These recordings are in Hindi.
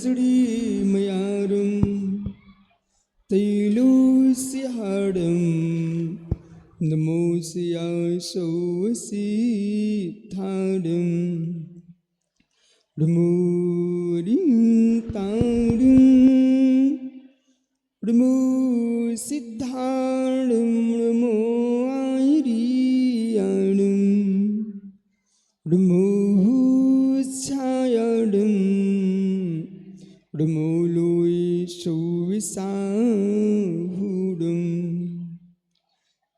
श्रीमयारं तैलोस्यहारं नमोऽस्यासोऽसिद्धारं ऋमोरिं तारिं ऋमो सिद्धारं ऋमो आयरियाणं ऋमोच्छायाडं ऋमोलोय सौविसाहुडं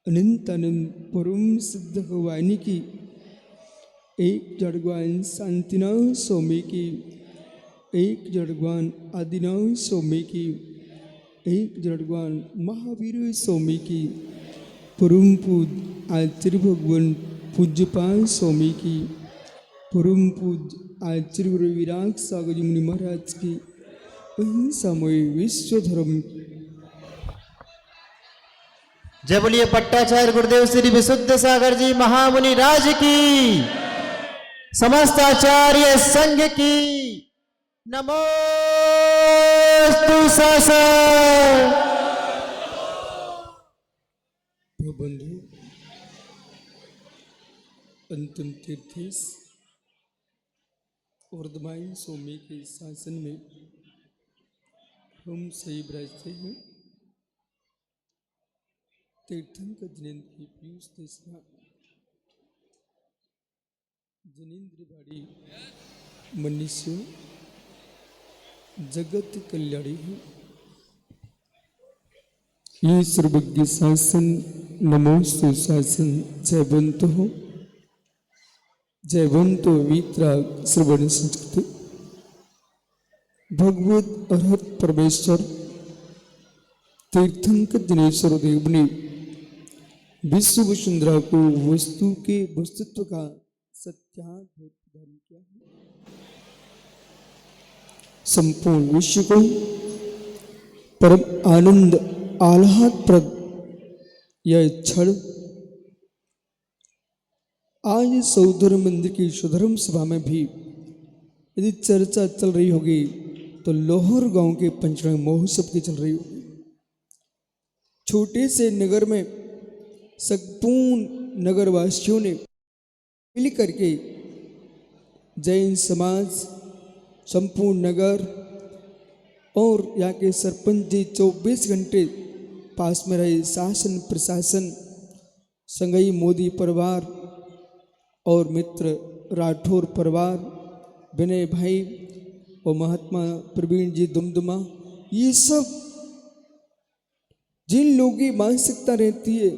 अनंत अनंत परम सिद्ध भगवानी की एक जड़गवान शांतिनाथ स्वामी की एक जड़गवान आदिनाथ स्वामी की एक जड़गवान महावीर स्वामी की परम पूज्य आचार्य भगवान पूज्यपाल स्वामी की परम पूज्य आचार्य गुरु विराग सागर जी मुनि महाराज की अहिंसामय विश्व धर्म जय बोलिए पट्टाचार्य गुरुदेव श्री विशुद्ध सागर जी महामुनि राज की, समस्त आचार्य संघ की नमोस्तु सासर। बंधु अंतिम तीर्थेश वर्धमान स्वामी के शासन में हम सही विराजते हैं। तीर्थंकर जिनेन्द्र की पीयूष देशना जिनेन्द्र बाड़ी मनुष्य जगत कल्याणी है। ये सर्वज्ञ शासन नमोस्तु शासन जयवंत हो जयवंतो वीतराग श्रवण संस्कृति भगवत अर्हत परमेश्वर तीर्थंकर दिनेश्वर देव ने विश्व वसुंधरा को वस्तु के वस्तुत्व का सत्यार्थ प्रदान किया है। संपूर्ण विश्व को परम आनंद आह्लादप्रद यह क्षण आज सौधर्म मंदिर की सुधर्म सभा में भी यदि चर्चा चल रही होगी तो लोहर गांव के पंचरंग महोत्सव की चल रही होगी। छोटे से नगर में संपूर्ण नगरवासियों ने मिल करके जैन समाज संपूर्ण नगर और यहाँ के सरपंच जी 24 घंटे पास में रहे, शासन प्रशासन संगई मोदी परिवार और मित्र राठौर परिवार विनय भाई और महात्मा प्रवीण जी दुमदुमा, ये सब जिन लोगों की मानसिकता रहती है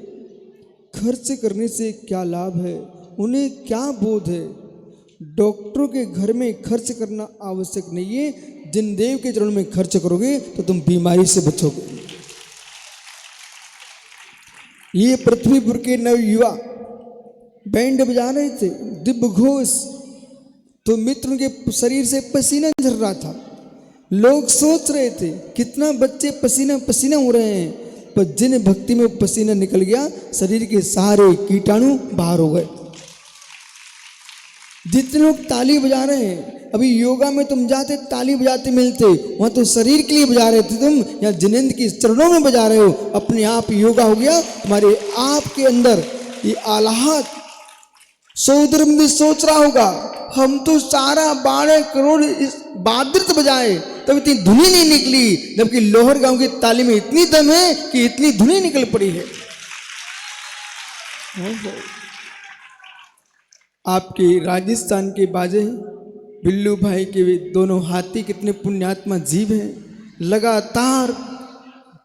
खर्च करने से क्या लाभ है, उन्हें क्या बोध है। डॉक्टरों के घर में खर्च करना आवश्यक नहीं है, जिन देव के चरणों में खर्च करोगे तो तुम बीमारी से बचोगे। ये पृथ्वीपुर के नवयुवा बैंड बजा रहे थे, दिव्य घोष, तो मित्र के शरीर से पसीना झर रहा था। लोग सोच रहे थे कितना बच्चे पसीना पसीना हो रहे हैं, पर जिन भक्ति में पसीना निकल गया शरीर के सारे कीटाणु बाहर हो गए। जितने लोग ताली बजा रहे हैं, अभी योगा में तुम जाते ताली बजाते मिलते, वहां तो शरीर के लिए बजा रहे थे, तुम यहाँ जिनेन्द्र के चरणों में बजा रहे हो। अपने आप योगा हो गया तुम्हारे आप के अंदर। ये आह्लाद सौधर्म में सोच रहा होगा हम तो सारा 12 करोड़ बादृत बजाए तब इतनी धुनी नहीं निकली, जबकि लोहर गांव की ताली में इतनी दम है कि इतनी धुनी निकल पड़ी है। आपके राजस्थान के बाजे बिल्लू भाई के वे दोनों हाथी कितने पुण्यात्मा जीव हैं। लगातार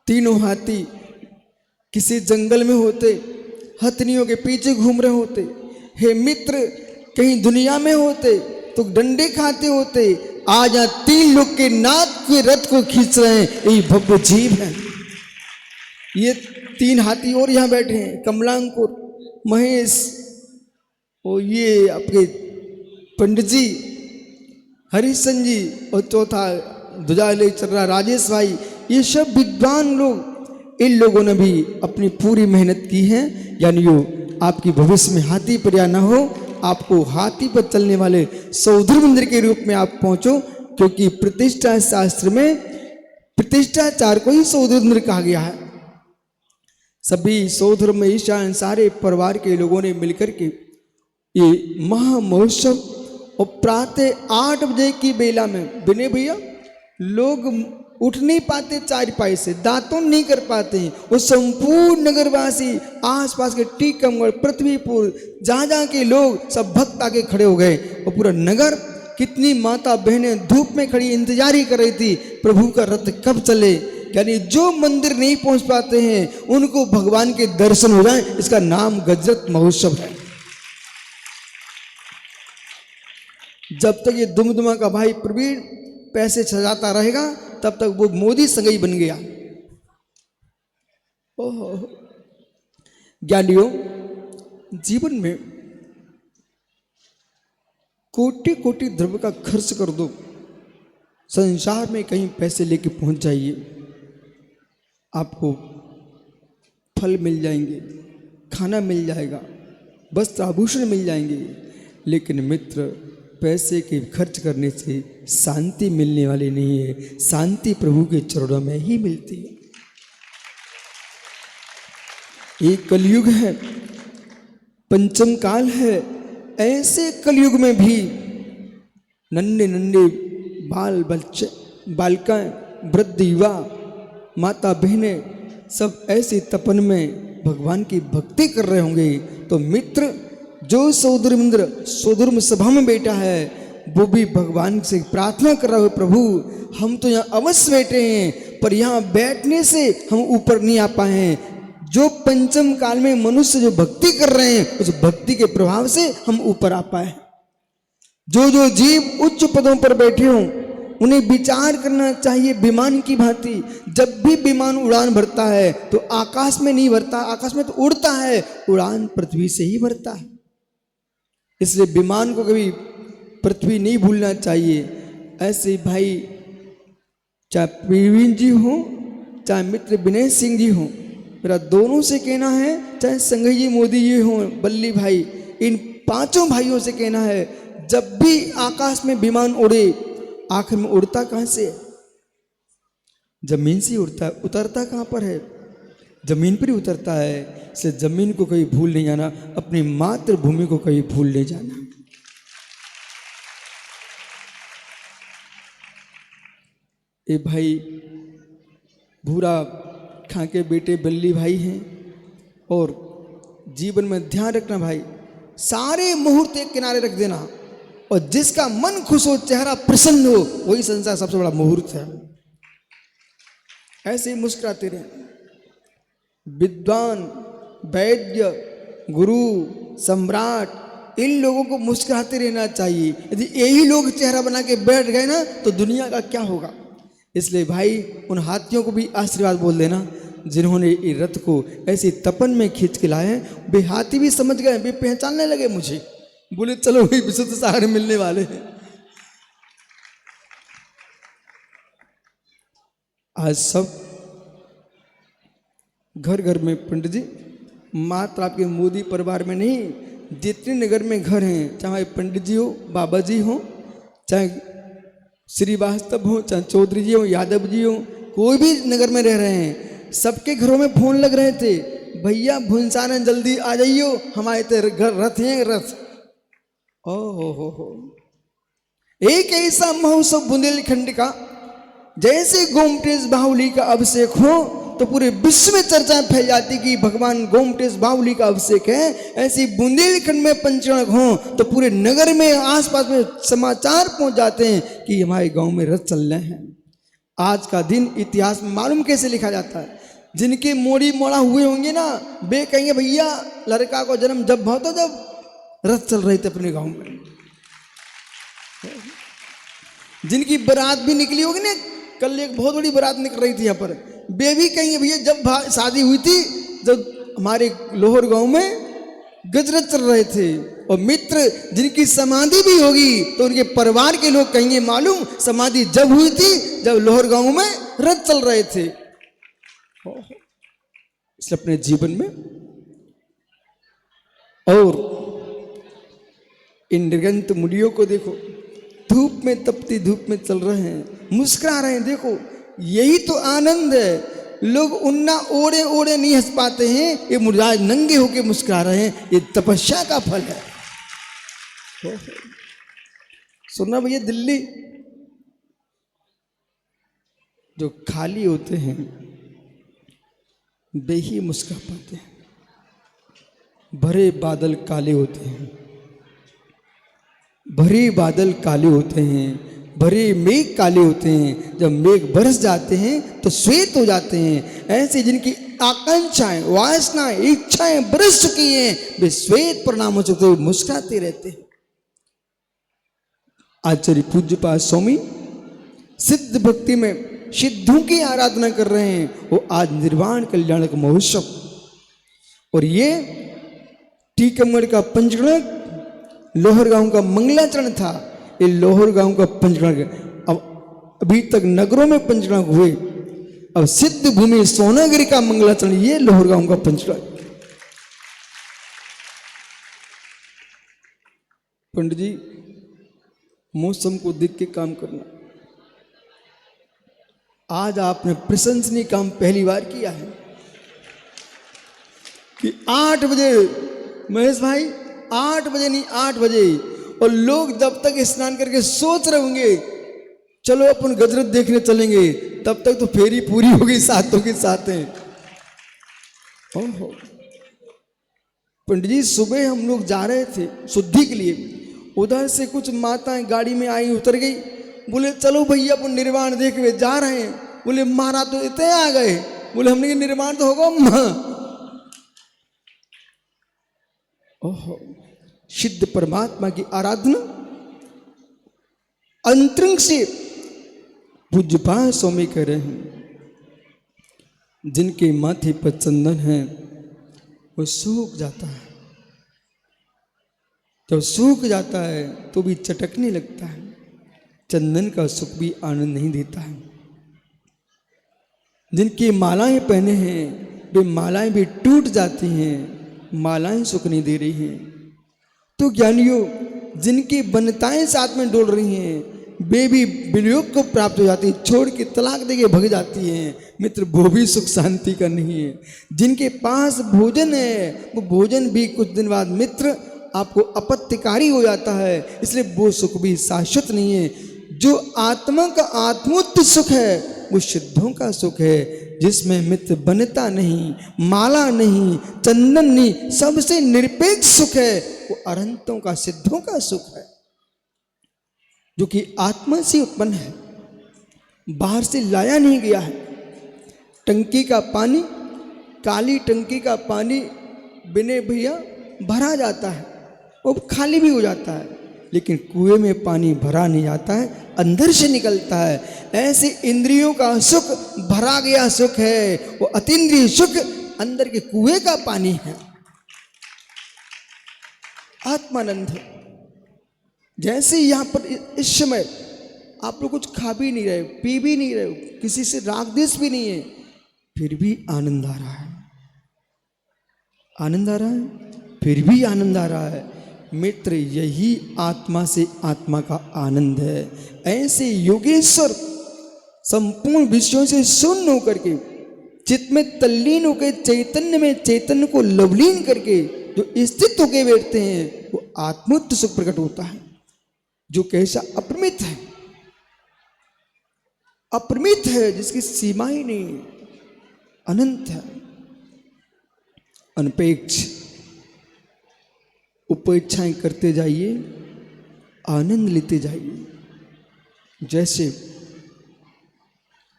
तीनों हाथी किसी जंगल में होते, हथनियों के पीछे घूम रहे होते। हे मित्र, कहीं दुनिया में होते तो डंडे खाते होते, आज यहाँ 3 लोग के नाक के रथ को खींच रहे हैं, यही भव्य जीव है। ये 3 हाथी और यहाँ बैठे हैं, कमलांकुर, महेश और ये आपके पंडित जी हरिशन जी और चौथा ध्वजा ले चल रहा राजेश भाई। ये सब विद्वान लोग, इन लोगों ने भी अपनी पूरी मेहनत की है। यानी यो आपकी भविष्य में हाथी पर या ना हो, आपको हाथी पर चलने वाले सौधर मंदिर के रूप में आप पहुंचो। क्योंकि प्रतिष्ठा शास्त्र में प्रतिष्ठाचार को ही सौधर्म कहा गया है। सभी सौधर्म ईशान सारे परिवार के लोगों ने मिलकर के ये महामहोत्सव और प्रातः 8 बजे की बेला में बिने भैया लोग उठ नहीं पाते, चारपाई से दातुन नहीं कर पाते हैं। वो संपूर्ण नगरवासी आसपास के टीकमगढ़ पृथ्वीपुर जहाँ जहाँ के लोग सब भक्त आके खड़े हो गए और पूरा नगर, कितनी माता बहनें धूप में खड़ी इंतजार ही कर रही थी प्रभु का रथ कब चले। यानी जो मंदिर नहीं पहुंच पाते हैं उनको भगवान के दर्शन हो जाए, इसका नाम गजरत महोत्सव है। जब तक ये दुमदुमा का भाई प्रवीण पैसे सजाता रहेगा तब तक वो मोदी संगई बन गया। ओहो ज्ञानियों, जीवन में कोटि कोटि द्रव्य का खर्च कर दो, संसार में कहीं पैसे लेके पहुंच जाइए, आपको फल मिल जाएंगे, खाना मिल जाएगा, वस्त्र आभूषण मिल जाएंगे, लेकिन मित्र पैसे के खर्च करने से शांति मिलने वाली नहीं है। शांति प्रभु के चरणों में ही मिलती है। ये कलयुग है, पंचम काल है। ऐसे कलयुग में भी नन्हे नन्हे बाल बच्चे, बालिकाएं, वृद्ध, युवा, माता बहनें सब ऐसे तपन में भगवान की भक्ति कर रहे होंगे। तो मित्र, जो सौधर्म सभा में बैठा है वो भी भगवान से प्रार्थना कर रहा है, प्रभु हम तो यहाँ अवश्य बैठे हैं पर यहाँ बैठने से हम ऊपर नहीं आ पाए हैं। जो पंचम काल में मनुष्य जो भक्ति कर रहे हैं उस भक्ति के प्रभाव से हम ऊपर आ पाए। जो जो जीव उच्च पदों पर बैठे हों उन्हें विचार करना चाहिए विमान की भांति। जब भी विमान उड़ान भरता है तो आकाश में नहीं भरता, आकाश में तो उड़ता है, उड़ान पृथ्वी से ही भरता है। इसलिए विमान को कभी पृथ्वी नहीं भूलना चाहिए। ऐसे भाई चाहे प्रवीण जी हो चाहे मित्र विनय सिंह जी हो, मेरा दोनों से कहना है, चाहे संघई जी मोदी जी हो, बल्ली भाई, इन पांचों भाइयों से कहना है, जब भी आकाश में विमान उड़े आखिर में उड़ता कहां से है? जमीन से उड़ता है। उतरता कहां पर है? जमीन पर ही उतरता है। इसलिए जमीन को कहीं भूल नहीं जाना, अपनी मातृभूमि को कहीं भूल नहीं जाना। ये भाई भूरा खां के बेटे बल्ली भाई हैं। और जीवन में ध्यान रखना भाई, सारे मुहूर्त एक किनारे रख देना और जिसका मन खुश हो, चेहरा प्रसन्न हो, वही संसार सबसे बड़ा मुहूर्त है। ऐसे ही मुस्कुराते रहे। विद्वान, वैद्य, गुरु, सम्राट, इन लोगों को मुस्कुराते रहना चाहिए। यदि यही लोग चेहरा बना के बैठ गए ना तो दुनिया का क्या होगा। इसलिए भाई उन हाथियों को भी आशीर्वाद बोल देना जिन्होंने इस रथ को ऐसे तपन में खींच के लाए। वे हाथी भी समझ गए, वे पहचानने लगे मुझे, बोले चलो वही विशुद्ध सागर मिलने वाले हैं। आज सब घर घर में पंडित जी, मात्र आपके मोदी परिवार में नहीं, जितने नगर में घर हैं, चाहे पंडित जी हो, बाबा जी हो, चाहे श्रीवास्तव हो, चाहे चौधरी जी हो, यादव जी हो, कोई भी नगर में रह रहे हैं, सबके घरों में फोन लग रहे थे, भैया भुंसाना जल्दी आ जाइयो, हमारे तो घर रथ हैं रथ। हो एक ऐसा महोत्सव बुंदेलखंड का, जैसे गोमटेश बाहुली का अभिषेक हो तो पूरे विश्व में चर्चा फैल जाती कि भगवान गोमटेश बाहुली का अभिषेक है। ऐसे बुंदेलखंड में पंचरणक हो तो पूरे नगर में आसपास में समाचार पहुंच जाते हैं कि हमारे गांव में रथ चल रहे हैं। आज का दिन इतिहास में मालूम कैसे लिखा जाता है? जिनके मोड़ी मोड़ा हुए होंगे ना, वे कहेंगे भैया लड़का को जन्म जब हुआ तो जब रथ चल रहे थे अपने गांव में। जिनकी बारात भी निकली होगी ना, कल एक बहुत बड़ी बारात निकल रही थी यहाँ पर, वे भी कहेंगे भैया जब शादी हुई थी, जब हमारे लोहर गांव में गजरत चल रहे थे। और मित्र जिनकी समाधि भी होगी तो उनके परिवार के लोग कहेंगे मालूम समाधि जब हुई थी जब लोहर गांव में रथ चल रहे थे। इसलिए अपने जीवन में और इन निर्गंत मुनियों को देखो, धूप में, तपती धूप में चल रहे हैं, मुस्कुरा रहे हैं। देखो यही तो आनंद है। लोग उन्ना ओढ़े ओढ़े नहीं हंस पाते हैं, ये मुर्दाज नंगे होके मुस्कुरा रहे हैं। ये तपस्या का फल है। सुनना भैया, दिल्ली जो खाली होते हैं वे ही मुस्कुरा पाते हैं। भरे बादल काले होते हैं, भरे बादल काले होते हैं, भरे मेघ काले होते हैं। जब मेघ बरस जाते हैं तो श्वेत हो जाते हैं। ऐसे जिनकी आकांक्षाएं, वासनाएं, इच्छाएं बरस चुकी हैं, वे श्वेत परिणाम हो चुके, मुस्कुराते रहते हैं। आचार्य पूज्यपाद स्वामी सिद्ध भक्ति में सिद्धों की आराधना कर रहे हैं। वो आज निर्वाण कल्याणक महोत्सव, और ये टीकमगढ़ का पंचगण लोहर गांव का मंगलाचरण था। ये लोहर गांव का पंचगण, अब अभी तक नगरों में पंचगण हुए, अब सिद्ध भूमि सोनागिरी का मंगलाचरण ये लोहर गांव का पंचगण। पंडित जी, मौसम को देख के काम करना। आज आपने प्रशंसनीय काम पहली बार किया है कि 8 बजे, महेश भाई 8 बजे नहीं 8 बजे, और लोग जब तक स्नान करके सोच रहे होंगे चलो अपन गजरत देखने चलेंगे, तब तक तो फेरी पूरी हो गई सातों के साथ हैं। ओहो पंडित जी, सुबह हम लोग जा रहे थे शुद्धि के लिए, उधर से कुछ माताएं गाड़ी में आई, उतर गई, बोले चलो भैया अपन निर्वाण देखने जा रहे हैं। बोले महाराज तो इतने आ गए, बोले हमने निर्वाण तो होगा अम्मा। ओहो, सिद्ध परमात्मा की आराधना अंतरंग से पूज्यपाद स्वामी कह रहे हैं। जिनके माथे पर चंदन है वो सूख जाता है, जब सूख जाता है तो भी चटकने लगता है। चंदन का सुख भी आनंद नहीं देता है। जिनकी मालाएं पहने हैं वे मालाएं भी टूट जाती हैं, मालाएं सुख नहीं दे रही हैं। तो ज्ञानियों, जिनकी वनिताएं साथ में डोल रही हैं वे भी वियोग को प्राप्त हो जाती है, छोड़ के तलाक देके भग जाती हैं। मित्र, वो भी सुख शांति का नहीं है। जिनके पास भोजन है वो भोजन भी कुछ दिन बाद मित्र आपको अपत्यकारी हो जाता है, इसलिए वो सुख भी शाश्वत नहीं है। जो आत्मा का आत्मोत्त सुख है वो सिद्धों का सुख है, जिसमें मित्र बनता नहीं, माला नहीं, चंदन नहीं, सबसे निरपेक्ष सुख है। वो अरहंतों का, सिद्धों का सुख है, जो कि आत्मा से उत्पन्न है, बाहर से लाया नहीं गया है। टंकी का पानी, काली टंकी का पानी बिने भैया भरा जाता है, वो खाली भी हो जाता है, लेकिन कुएं में पानी भरा नहीं जाता है, अंदर से निकलता है। ऐसे इंद्रियों का सुख भरा गया सुख है, वो अतीन्द्रिय सुख अंदर के कुएं का पानी है, आत्मानंद है। जैसे यहाँ पर इस समय आप लोग कुछ खा भी नहीं रहे, पी भी नहीं रहे, किसी से राग द्वेष भी नहीं है, फिर भी आनंद आ रहा है, आनंद आ रहा है, फिर भी आनंद आ रहा है। मित्र, यही आत्मा से आत्मा का आनंद है। ऐसे योगेश्वर संपूर्ण विषयों से शून्य होकर के चित्त में तल्लीन होकर चैतन्य में चैतन्य को लवलीन करके जो स्थित होकर बैठते हैं वो आत्मोत्त सुख प्रकट होता है, जो कैसा अपरिमित है, अपरिमित है, जिसकी सीमा ही नहीं, अनंत है, अनपेक्ष। उपेक्षाएं करते जाइए, आनंद लेते जाइए। जैसे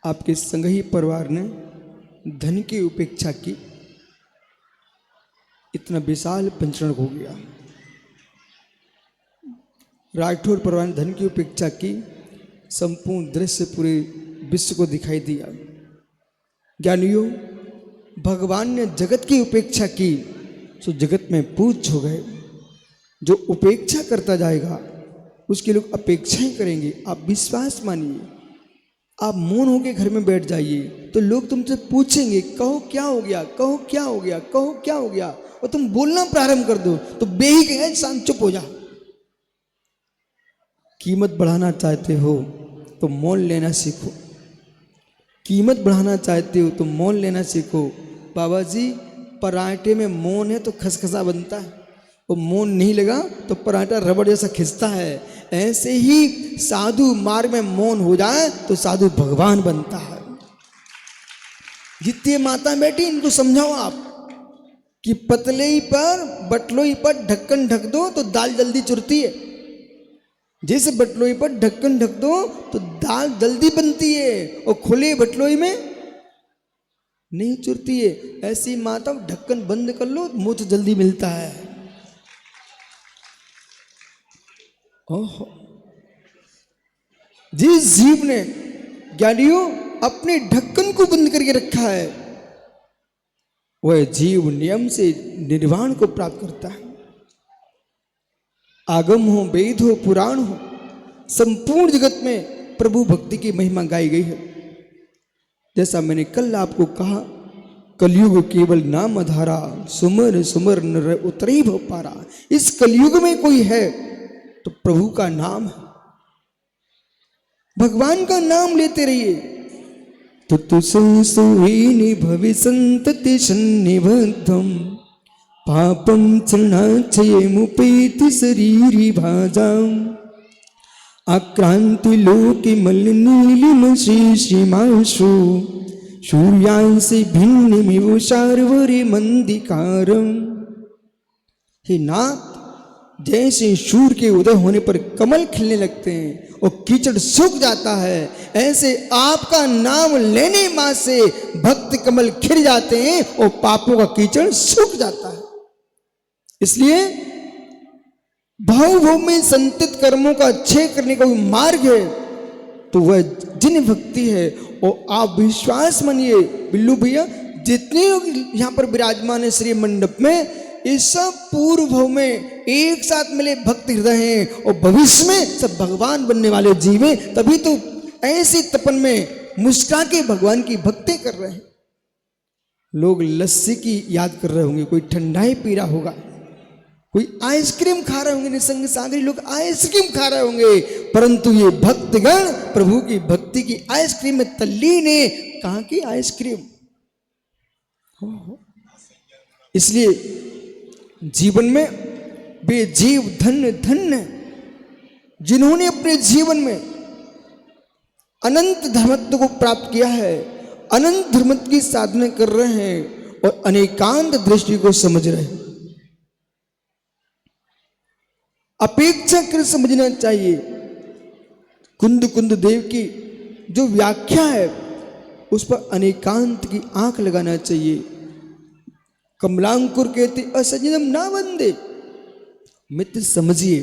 आपके संगही परिवार ने धन की उपेक्षा की, इतना विशाल पंचरण हो गया। राठौर परिवार ने धन की उपेक्षा की, संपूर्ण दृश्य पूरे विश्व को दिखाई दिया। ज्ञानियों, भगवान ने जगत की उपेक्षा की तो जगत में पूज्य हो गए। जो उपेक्षा करता जाएगा उसके लोग अपेक्षाएं करेंगे। आप विश्वास मानिए, आप मौन होके घर में बैठ जाइए तो लोग तुमसे पूछेंगे कहो क्या हो गया, कहो क्या हो गया, कहो क्या हो गया, और तुम बोलना प्रारंभ कर दो तो बेही कहे शांत चुप हो जा। कीमत बढ़ाना चाहते हो तो मोल लेना सीखो। कीमत बढ़ाना चाहते हो तो मोल लेना सीखो। बाबा जी पराठे में मोन है तो खसखसा बनता है, वो मोन नहीं लगा तो पराठा रबड़ जैसा खिंचता है। ऐसे ही साधु मार्ग में मोन हो जाए तो साधु भगवान बनता है। जितनी माता बैठी इनको समझाओ आप कि पतले पर बटलोई पर ढक्कन ढक दो तो दाल जल्दी चुरती है। जैसे बटलोई पर ढक्कन ढक दो तो दाल जल्दी बनती है और खुले बटलोई में नहीं चुरती है। ऐसी माता ढक्कन बंद कर लो मुझ जल्दी मिलता है। ओहो, जिस जीव ने ज्ञानियों अपने ढक्कन को बंद करके रखा है वह जीव नियम से निर्वाण को प्राप्त करता है। आगम हो, वेद हो, पुराण हो, संपूर्ण जगत में प्रभु भक्ति की महिमा गाई गई है। जैसा मैंने कल आपको कहा, कलयुग केवल नाम धारा, सुमर सुमर नर उतरी भव पारा। इस कलयुग में कोई है तो प्रभु का नाम है, भगवान का नाम लेते रहिए। तुतु संसुहीनि भवि संतति सन्निबद्धम पापम चरणाक्षयमुपेति शरीरी भाजाम आक्रांति लोके मलिनीलिमशेषिमाशु सूर्यांशि भिन्नमिव शार्वरे मंदिकारम। हे नाथ, जैसे सूर्य के उदय होने पर कमल खिलने लगते हैं और कीचड़ सूख जाता है, ऐसे आपका नाम लेने मात्र से भक्त कमल खिल जाते हैं और पापों का कीचड़ सूख जाता है। इसलिए भाव भाव में संतित कर्मों का क्षय करने का मार्ग है तो वह जिन भक्ति है। और आप विश्वास मानिए बिल्लू भैया, जितने लोग यहाँ पर विराजमान है श्री मंडप में, इस सब पूर्व भाव में एक साथ मिले भक्त हृदय हैं और भविष्य में सब भगवान बनने वाले जीव हैं। तभी तो ऐसे तपन में मुस्कुरा के भगवान की भक्ति कर रहे हैं। लोग लस्सी की याद कर रहे होंगे, कोई ठंडाई पी रहा होगा, कोई आइसक्रीम खा रहे होंगे, निसंग सागरी लोग आइसक्रीम खा रहे होंगे, परंतु ये भक्तगण प्रभु की भक्ति की आइसक्रीम में तल्लीन है। कहां की आइसक्रीम? इसलिए जीवन में वे जीव धन्य धन्य जिन्होंने अपने जीवन में अनंत धर्मत्व को प्राप्त किया है, अनंत धर्मत्व की साधना कर रहे हैं और अनेकांत दृष्टि को समझ रहे हैं। अपेक्षा कर समझना चाहिए। कुंद कुंद देव की जो व्याख्या है उस पर अनेकांत की आंख लगाना चाहिए। कमलांकुर कहते असंयम ना बंदे। मित्र समझिए,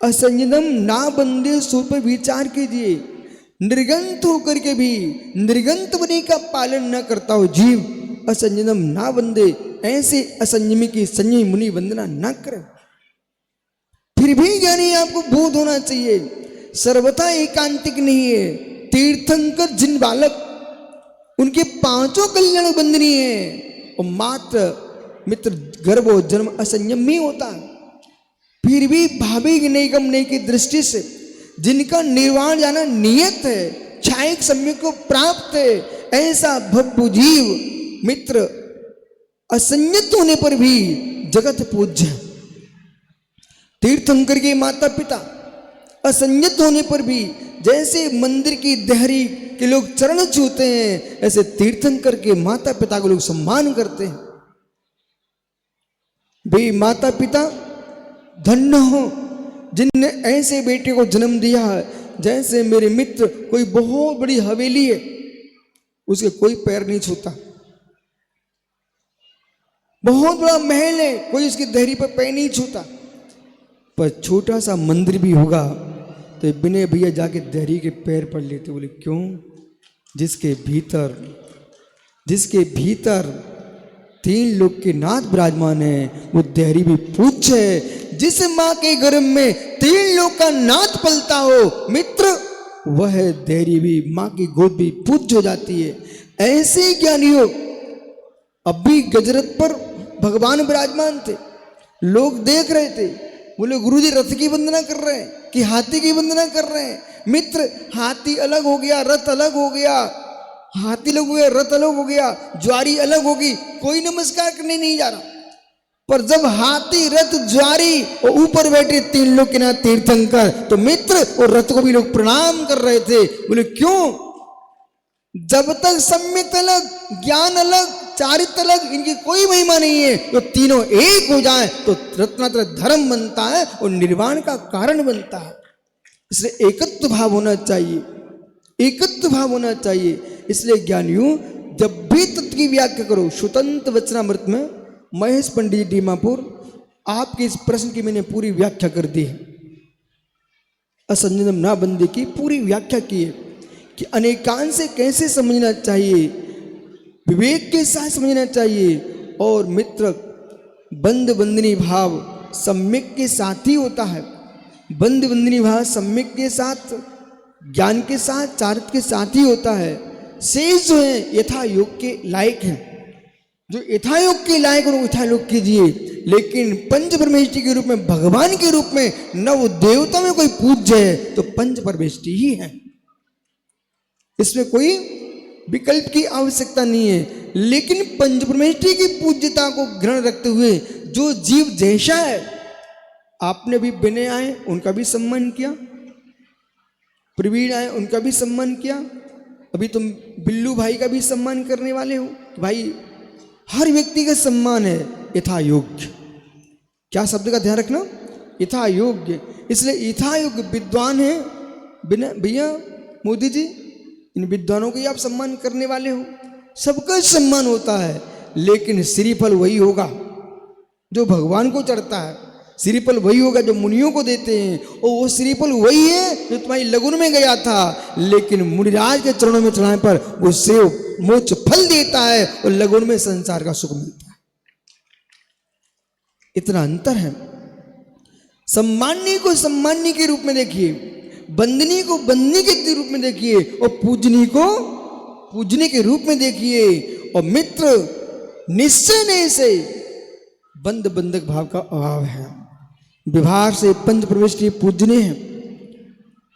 असंयम ना बंदे सुर पर विचार कीजिए। निर्गंत होकर के भी निर्गंत बने का पालन न करता हो जीव, असंयम ना बंदे, ऐसे असंयमी की संयमी मुनि वंदना न करे। फिर भी ज्ञानी आपको बोध होना चाहिए, सर्वथा एकांतिक नहीं है। तीर्थंकर जिन बालक उनके पांचों कल्याण बंदनीय है और मात्र मित्र गर्भ और जन्म असंयम में होता है। फिर भी भावी निगम ने की दृष्टि से जिनका निर्वाण जाना नियत है, क्षायिक सम्यक को प्राप्त है, ऐसा भव्य जीव मित्र असंयत होने पर भी जगत पूज्य। तीर्थंकर के माता पिता असंयत होने पर भी जैसे मंदिर की देहरी के लोग चरण छूते हैं, ऐसे तीर्थंकर के माता पिता को लोग सम्मान करते हैं। वे माता पिता धन्य हो जिनने ऐसे बेटे को जन्म दिया है। जैसे मेरे मित्र कोई बहुत बड़ी हवेली है, उसके कोई पैर नहीं छूता। बहुत बड़ा महल है, कोई उसकी देहरी पर पैर नहीं छूता। पर छोटा सा मंदिर भी होगा तो विनय भैया जाके देहरी के पैर पड़ लेते। बोले क्यों? जिसके भीतर 3 लोक के नाथ विराजमान है, वो देहरी भी पूज्य है। जिस माँ के गर्भ में 3 लोक का नाथ पलता हो मित्र, वह देहरी भी, माँ की गोद भी पूज्य हो जाती है। ऐसे ज्ञानियों अब भी गजरत पर भगवान विराजमान थे, लोग देख रहे थे। बोले गुरुजी रथ की वंदना कर रहे हैं, कि हाथी की वंदना कर रहे हैं। मित्र, हाथी अलग हो गया, रथ अलग हो गया, हाथी अलग हो गया, रथ अलग हो गया, ज्वारी अलग होगी, कोई नमस्कार करने नहीं जा रहा। पर जब हाथी, रथ, ज्वारी और ऊपर बैठे 3 लोग के ना तीर्थंकर, तो मित्र और रथ को भी लोग प्रणाम कर रहे थे। बोले क्यों? जब तक सम्यक अलग, ज्ञान अलग, चारित्र अलग, इनकी कोई महिमा नहीं है। तो तीनों एक हो जाए तो रत्नात्र धर्म बनता है और निर्वाण का कारण बनता है। इसलिए एकत्व भाव होना चाहिए, एकत्व भाव होना चाहिए। इसलिए ज्ञानियों, जब भी तत्व की व्याख्या करो, स्वतंत्र वचनामृत में महेश पंडित दीमापुर, आपके इस प्रश्न की मैंने पूरी व्याख्या कर दी है। असंजनम ना बंदे की पूरी व्याख्या की है कि अनेकांश से कैसे समझना चाहिए, विवेक के साथ समझना चाहिए। और मित्र, बंद बंदनी भाव सम्यक के साथ ही होता है। बंद बंदनी भाव सम्यक के साथ, ज्ञान के साथ, चारित्र के साथ ही होता है। शेष जो है यथा योग के लायक हैं, जो यथा योग के लायक और यथा योग कीजिए। लेकिन पंच परमेष्टि के रूप में, भगवान के रूप में नव देवता में कोई पूज्य है तो पंच परमेष्टि ही है। इसमें कोई विकल्प की आवश्यकता नहीं है। लेकिन पंच परमेष्टि की पूज्यता को ग्रहण रखते हुए जो जीव जैसा है, आपने भी विनय आए उनका भी सम्मान किया, प्रवीण आए उनका भी सम्मान किया, अभी तुम बिल्लू भाई का भी सम्मान करने वाले हो। तो भाई हर व्यक्ति का सम्मान है यथा योग्य। क्या शब्द का ध्यान रखना? यथा योग्य। इसलिए यथा योग्य विद्वान है भैया मोदी जी, इन विद्वानों को ही आप सम्मान करने वाले हो। सबका सम्मान होता है, लेकिन श्रीफल वही होगा जो भगवान को चढ़ता है, श्रीफल वही होगा जो मुनियों को देते हैं, और वो श्रीफल वही है जो तुम्हारी लगुन में गया था, लेकिन मुनिराज के चरणों में चढ़ाने पर वो सेव मोक्ष फल देता है और लगुन में संसार का सुख मिलता है। इतना अंतर है। सम्माननीय को सम्माननीय के रूप में देखिए, बंदनी को बंदनी के रूप में देखिए, और पूजनी को पूजनी के रूप में देखिए। और मित्र, निश्चय नहीं से बंद बंधक भाव का अभाव है। विभाग से पंच प्रविष्टि पूजनीय है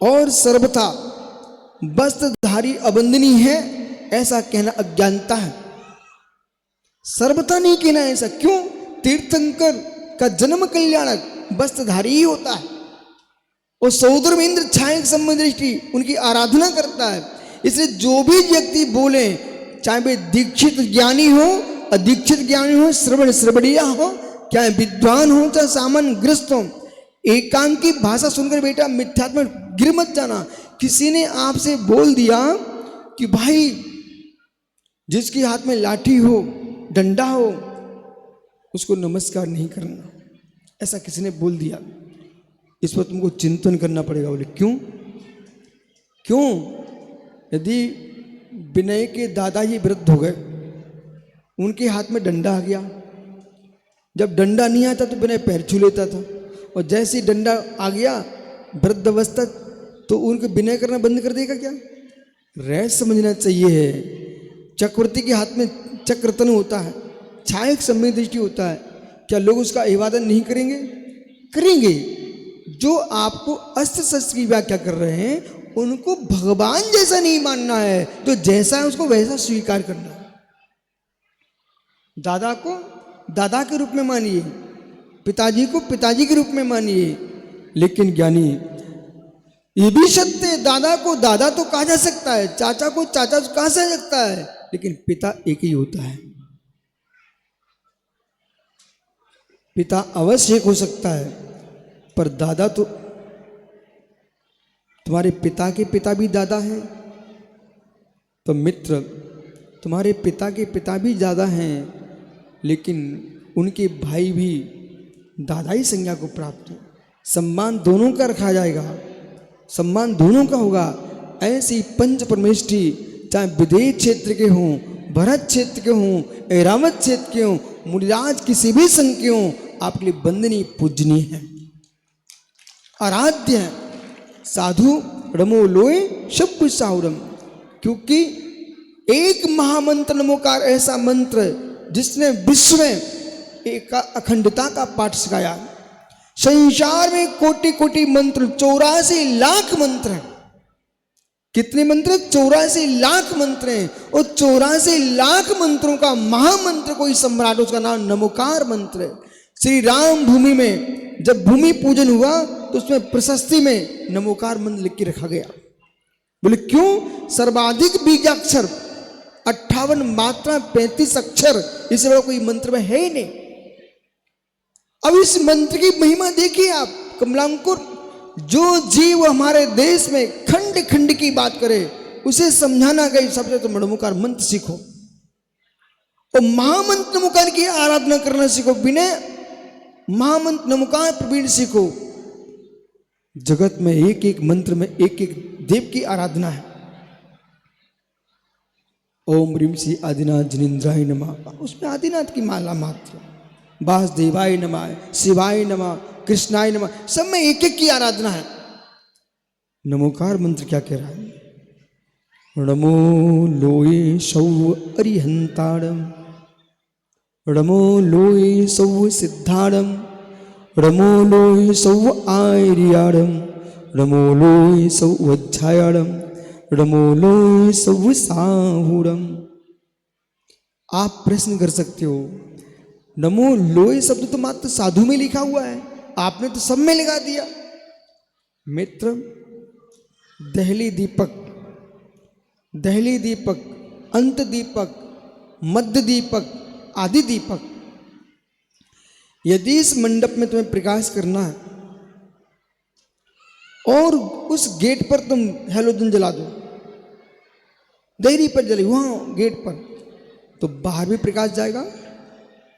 और सर्वथा वस्त्रधारी अबंदनी है, ऐसा कहना अज्ञानता है। सर्वथा नहीं कहना ऐसा। क्यों? तीर्थंकर का जन्म कल्याणक वस्त्रधारी ही होता है, और सौदर में इंद्र छाया संबंध दृष्टि उनकी आराधना करता है। इसलिए जो भी व्यक्ति बोले, चाहे वे दीक्षित ज्ञानी हो, अदीक्षित ज्ञानी हो, श्रवण श्रवणीय हो, चाहे विद्वान हो, चाहे सामान्य ग्रस्त हो, एकांत की भाषा सुनकर बेटा मिथ्यात्व में गिर मत जाना। किसी ने आपसे बोल दिया कि भाई जिसके हाथ में लाठी हो, डंडा हो, उसको नमस्कार नहीं करना, ऐसा किसी ने बोल दिया। इस पर तुमको चिंतन करना पड़ेगा। बोले क्यों? क्यों? यदि विनय के दादा ही वृद्ध हो गए, उनके हाथ में डंडा आ गया, जब डंडा नहीं आता तो विनय पैर छू लेता था, और जैसे ही डंडा आ गया वृद्ध अवस्था, तो उनके विनय करना बंद कर देगा क्या? रह समझना चाहिए है। चक्रवर्ती के हाथ में चक्रतन होता है, छायक समय दृष्टि होता है, क्या लोग उसका अभिवादन नहीं करेंगे? करेंगे। जो आपको अस्त्र शस्त्र की व्याख्या कर रहे हैं, उनको भगवान जैसा नहीं मानना है, तो जैसा है उसको वैसा स्वीकार करना है। दादा को दादा के रूप में मानिए, पिताजी को पिताजी के रूप में मानिए। लेकिन ज्ञानी ये भी सत्य है, दादा को दादा तो कहा जा सकता है, चाचा को चाचा तो कहा जा सकता है, लेकिन पिता एक ही होता है। पिता अवश्य एक हो सकता है, पर दादा तो तुम्हारे पिता के पिता भी दादा हैं। तो मित्र, तुम्हारे पिता के पिता भी दादा हैं, लेकिन उनके भाई भी दादा ही संज्ञा को प्राप्त है। सम्मान दोनों का रखा जाएगा, सम्मान दोनों का होगा। ऐसी पंच परमेष्टि चाहे विदेश क्षेत्र के हों, भरत क्षेत्र के हों, ऐरावत क्षेत्र के हों, मुनिराज किसी भी संघ के हों, आपके लिए वंदनीय पूजनीय है, आराध्य है। साधु रमो लोए शब्द साहुरम, क्योंकि एक महामंत्र नमोकार ऐसा मंत्र जिसने विश्व में एक अखंडता का पाठ सिखाया। संसार में कोटि कोटि मंत्र, 84 लाख मंत्र हैं। कितने मंत्र? 84 लाख मंत्र हैं। और 84 लाख मंत्रों का महामंत्र कोई सम्राट, उसका नाम नमोकार मंत्र है। श्री राम भूमि में जब भूमि पूजन हुआ तो उसमें प्रशस्ति में नमोकार मंत्र लिख के रखा गया। बोले क्यों? सर्वाधिक बीजाक्षर 58 मात्रा 35 अक्षर, इससे बड़ा कोई मंत्र में है ही नहीं। अब इस मंत्र की महिमा देखिए आप। कमलांकुर, जो जीव हमारे देश में खंड खंड की बात करे उसे समझाना गई सबसे तो नमोकार मंत्र सीखो और महामंत्र नमोकार की आराधना करना सीखो। बिना महामंत्र नमोकार प्रवीण सीखो। जगत में एक एक मंत्र में एक एक देव की आराधना है। ओम ह्रीं श्री आदिनाथ जनिंद्राय नमः, उसमें आदिनाथ की माला मात्र। वासुदेवाय नमः, शिवाय नमः, कृष्णाय नमः, सब में एक एक की आराधना है। नमोकार मंत्र क्या कह रहा है? नमो लोये सौ अरिहंताड़म, नमो लोये सौ सिद्धाड़म, नमो लोये सौ आर्याड़म, नमो लोये सौ वज्जायाड़म, नमो लोये सौ साहुड़म। आप प्रश्न कर सकते हो, नमो लोये शब्द तो मात्र साधु में लिखा हुआ है, आपने तो सब में लगा दिया। मित्र, दहली दीपक, दहली दीपक, अंत दीपक, मध्य दीपक, आदि दीपक, यदि इस मंडप में तुम्हें प्रकाश करना है और उस गेट पर तुम हैलोजन जला दो, देहरी पर जले वहां गेट पर, तो बाहर भी प्रकाश जाएगा,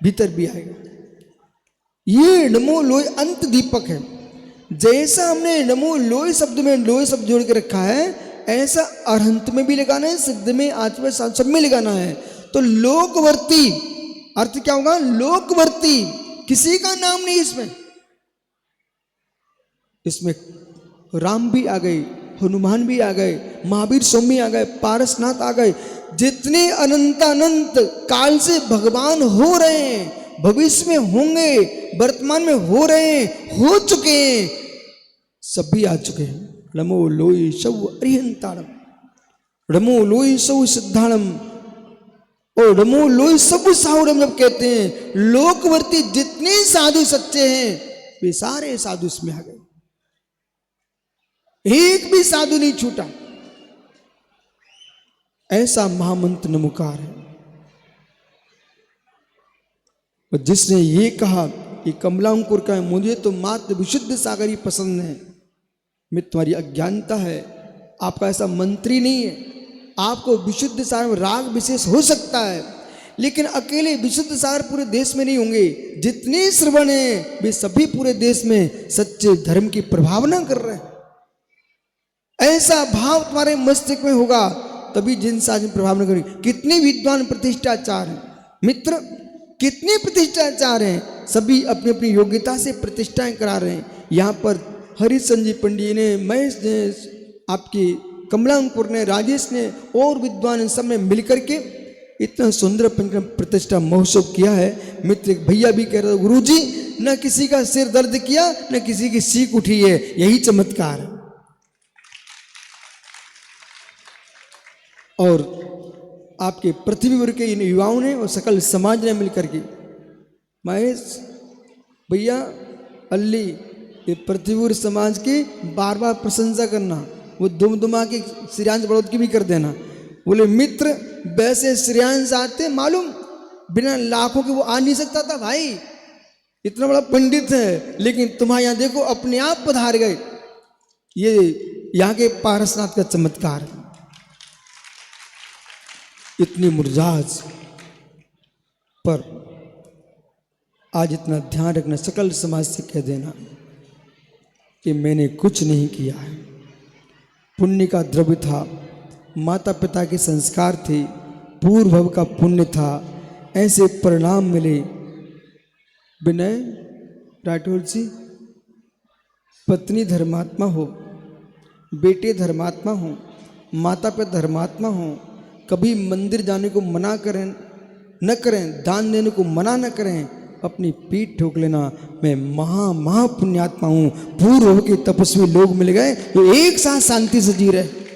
भीतर भी आएगा। ये नमो लोय अंत दीपक है। जैसा हमने नमो लोय शब्द में लोय शब्द जोड़ के रखा है, ऐसा अरहंत में भी लगाना है, सिद्ध में, आत्मा, सब में लगाना है। तो लोकवर्ती अर्थ क्या होगा? लोकवर्ती, किसी का नाम नहीं इसमें। इसमें राम भी आ गए, हनुमान भी आ गए, महावीर स्वामी आ गए, पारसनाथ आ गए। जितने अनंतानंत काल से भगवान हो रहे हैं, भविष्य में होंगे, वर्तमान में हो रहे हैं, हो चुके हैं, सभी आ चुके हैं। नमो लोई सौ अरिहंताड़म, नमो लोई सौ सिद्धाड़म और नमो लोई सब साहुड़म। जब कहते हैं लोकवर्ती जितने साधु सच्चे हैं वे सारे साधु इसमें आ गए, एक भी साधु नहीं छूटा। ऐसा महामंत्र नमोकार है। और जिसने ये कहा कि कमलांकुर का है, मुझे तो मात्र विशुद्ध सागर ही पसंद है, मैं तुम्हारी अज्ञानता है, आपका ऐसा मंत्री नहीं है। आपको विशुद्ध सागर में राग विशेष हो सकता है, लेकिन अकेले विशुद्ध सागर पूरे देश में नहीं होंगे। जितने श्रवण हैं वे सभी पूरे देश में सच्चे धर्म की प्रभावना कर रहे हैं। ऐसा भाव तुम्हारे मस्तिष्क में होगा तभी जिन साधन प्रभावना करेंगे। कितने विद्वान प्रतिष्ठाचार हैं मित्र, कितने प्रतिष्ठाचार हैं, सभी अपनी अपनी योग्यता से प्रतिष्ठाएं करा रहे हैं। यहाँ पर हरिशंजी पंडित ने, महेश ने, आपकी कमलांकुर ने, राजेश ने और विद्वान सब ने मिलकर के इतना सुंदर प्रतिष्ठा महोत्सव किया है। मित्र एक भैया भी कह रहे थे, गुरुजी न किसी का सिर दर्द किया न किसी की सीख उठी है, यही चमत्कार है। और आपके पृथ्वीवर के इन युवाओं ने और सकल समाज ने मिलकर के, महेश भैया, अल्ली, ये पृथ्वीवर समाज की बार बार प्रशंसा करना, वो दुमा के श्रेयांश बढ़ोत की भी कर देना। बोले मित्र वैसे श्रेयांश आते मालूम बिना लाखों के वो आ नहीं सकता था भाई, इतना बड़ा पंडित है, लेकिन तुम्हारे यहाँ देखो अपने आप पधार गए। ये यहाँ के पारसनाथ का चमत्कार है। इतनी मुर्जाज पर आज इतना ध्यान रखना, सकल समाज से कह देना कि मैंने कुछ नहीं किया है, पुण्य का द्रव्य था, माता पिता के संस्कार थे, पूर्व भव का पुण्य था, ऐसे परिणाम मिले। विनय राठौर जी, पत्नी धर्मात्मा हो, बेटे धर्मात्मा हो, माता पिता धर्मात्मा हो, कभी मंदिर जाने को मना करें न करें, दान देने को मना न करें, अपनी पीठ ठोक लेना, मैं महा पुण्यात्मा हूं। पूर्व के तपस्वी लोग मिल गए जो एक साथ शांति से जी रहे।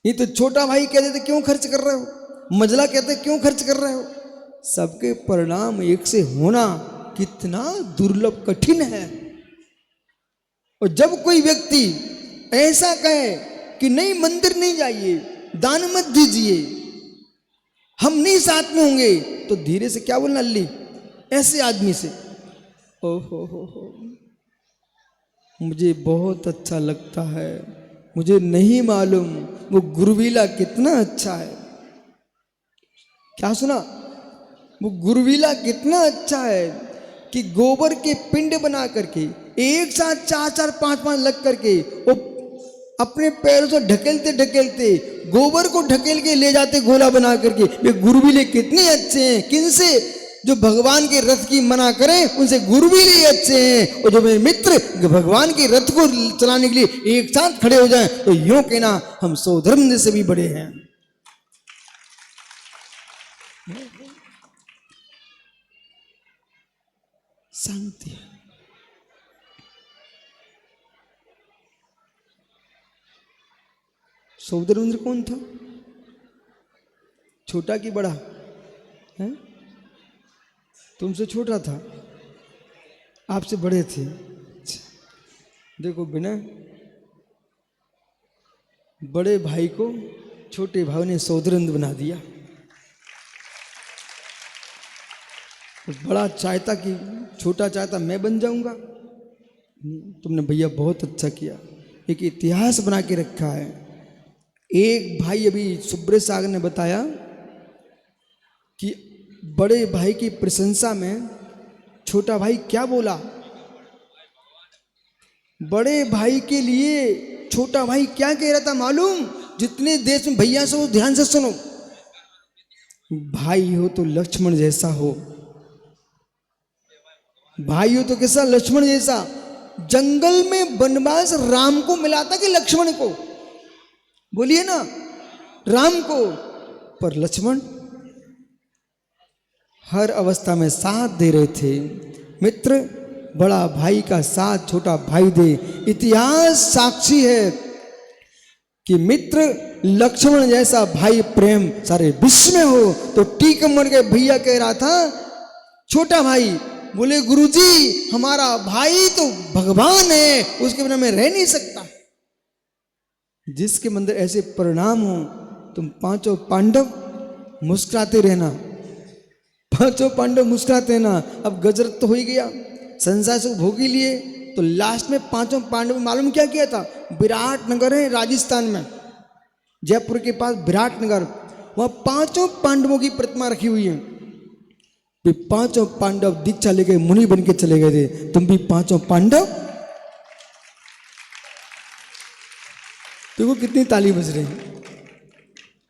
ये तो छोटा भाई कहते थे क्यों खर्च कर रहे हो, मजला कहते क्यों खर्च कर रहे हो। सबके परिणाम एक से होना कितना दुर्लभ कठिन है। और जब कोई व्यक्ति ऐसा कहे कि नहीं मंदिर नहीं जाइए, दान मत दीजिए, हम नहीं साथ में होंगे, तो धीरे से क्या बोलना अल्ली ऐसे आदमी से, ओ हो, मुझे बहुत अच्छा लगता है, मुझे नहीं मालूम वो गुरुवीला कितना अच्छा है। क्या सुना? वो गुरुवीला कितना अच्छा है कि गोबर के पिंड बना करके एक साथ 4-4, 5-5 लग करके वो अपने पैरों से ढकेलते ढकेलते गोबर को ढकेल के ले जाते गोला बना करके। वे गुरुवीले कितने अच्छे हैं। किनसे? जो भगवान के रथ की मना करें उनसे गुरुवीले अच्छे हैं। और जो मेरे मित्र भगवान के रथ को चलाने के लिए एक साथ खड़े हो जाएं तो यूं कहना हम सौधर्म से भी बड़े हैं। शांति। सौधर्मेंद्र कौन था? छोटा कि बड़ा है? तुमसे छोटा था, आपसे बड़े थे। देखो बिना बड़े भाई को छोटे भाई ने सौधर्मेंद्र बना दिया। बड़ा चाहता कि छोटा चाहता मैं बन जाऊंगा। तुमने भैया बहुत अच्छा किया, एक इतिहास बना के रखा है। एक भाई अभी सुब्रत सागर ने बताया कि बड़े भाई की प्रशंसा में छोटा भाई क्या बोला। बड़े भाई के लिए छोटा भाई क्या कह रहा था मालूम? जितने देश में भैया से वो ध्यान से सुनो, भाई हो तो लक्ष्मण जैसा हो, भाई हो तो कैसा? लक्ष्मण जैसा। जंगल में वनवास राम को मिला था कि लक्ष्मण को? बोलिए ना, राम को। पर लक्ष्मण हर अवस्था में साथ दे रहे थे। मित्र, बड़ा भाई का साथ छोटा भाई दे। इतिहास साक्षी है कि मित्र लक्ष्मण जैसा भाई प्रेम सारे विश्व में हो। तो टीकमगढ़ के भैया कह रहा था, छोटा भाई बोले गुरुजी हमारा भाई तो भगवान है, उसके बिना मैं रह नहीं सकता। जिसके मंदिर ऐसे परिणाम हो, तुम पांचों पांडव मुस्कुराते रहना, पांचों पांडव मुस्कुराते रहना। अब गजरत तो हो ही गया, संसार से भोग ही लिए, तो लास्ट में पांचों पांडव मालूम क्या किया था? विराटनगर है राजस्थान में, जयपुर के पास विराटनगर, वहां पांचों पांडवों की प्रतिमा रखी हुई है। वे पांचों पांडव दीक्षा लेके मुनि बन के चले गए थे। तुम भी पांचों पांडव। देखो कितनी ताली बज रही है।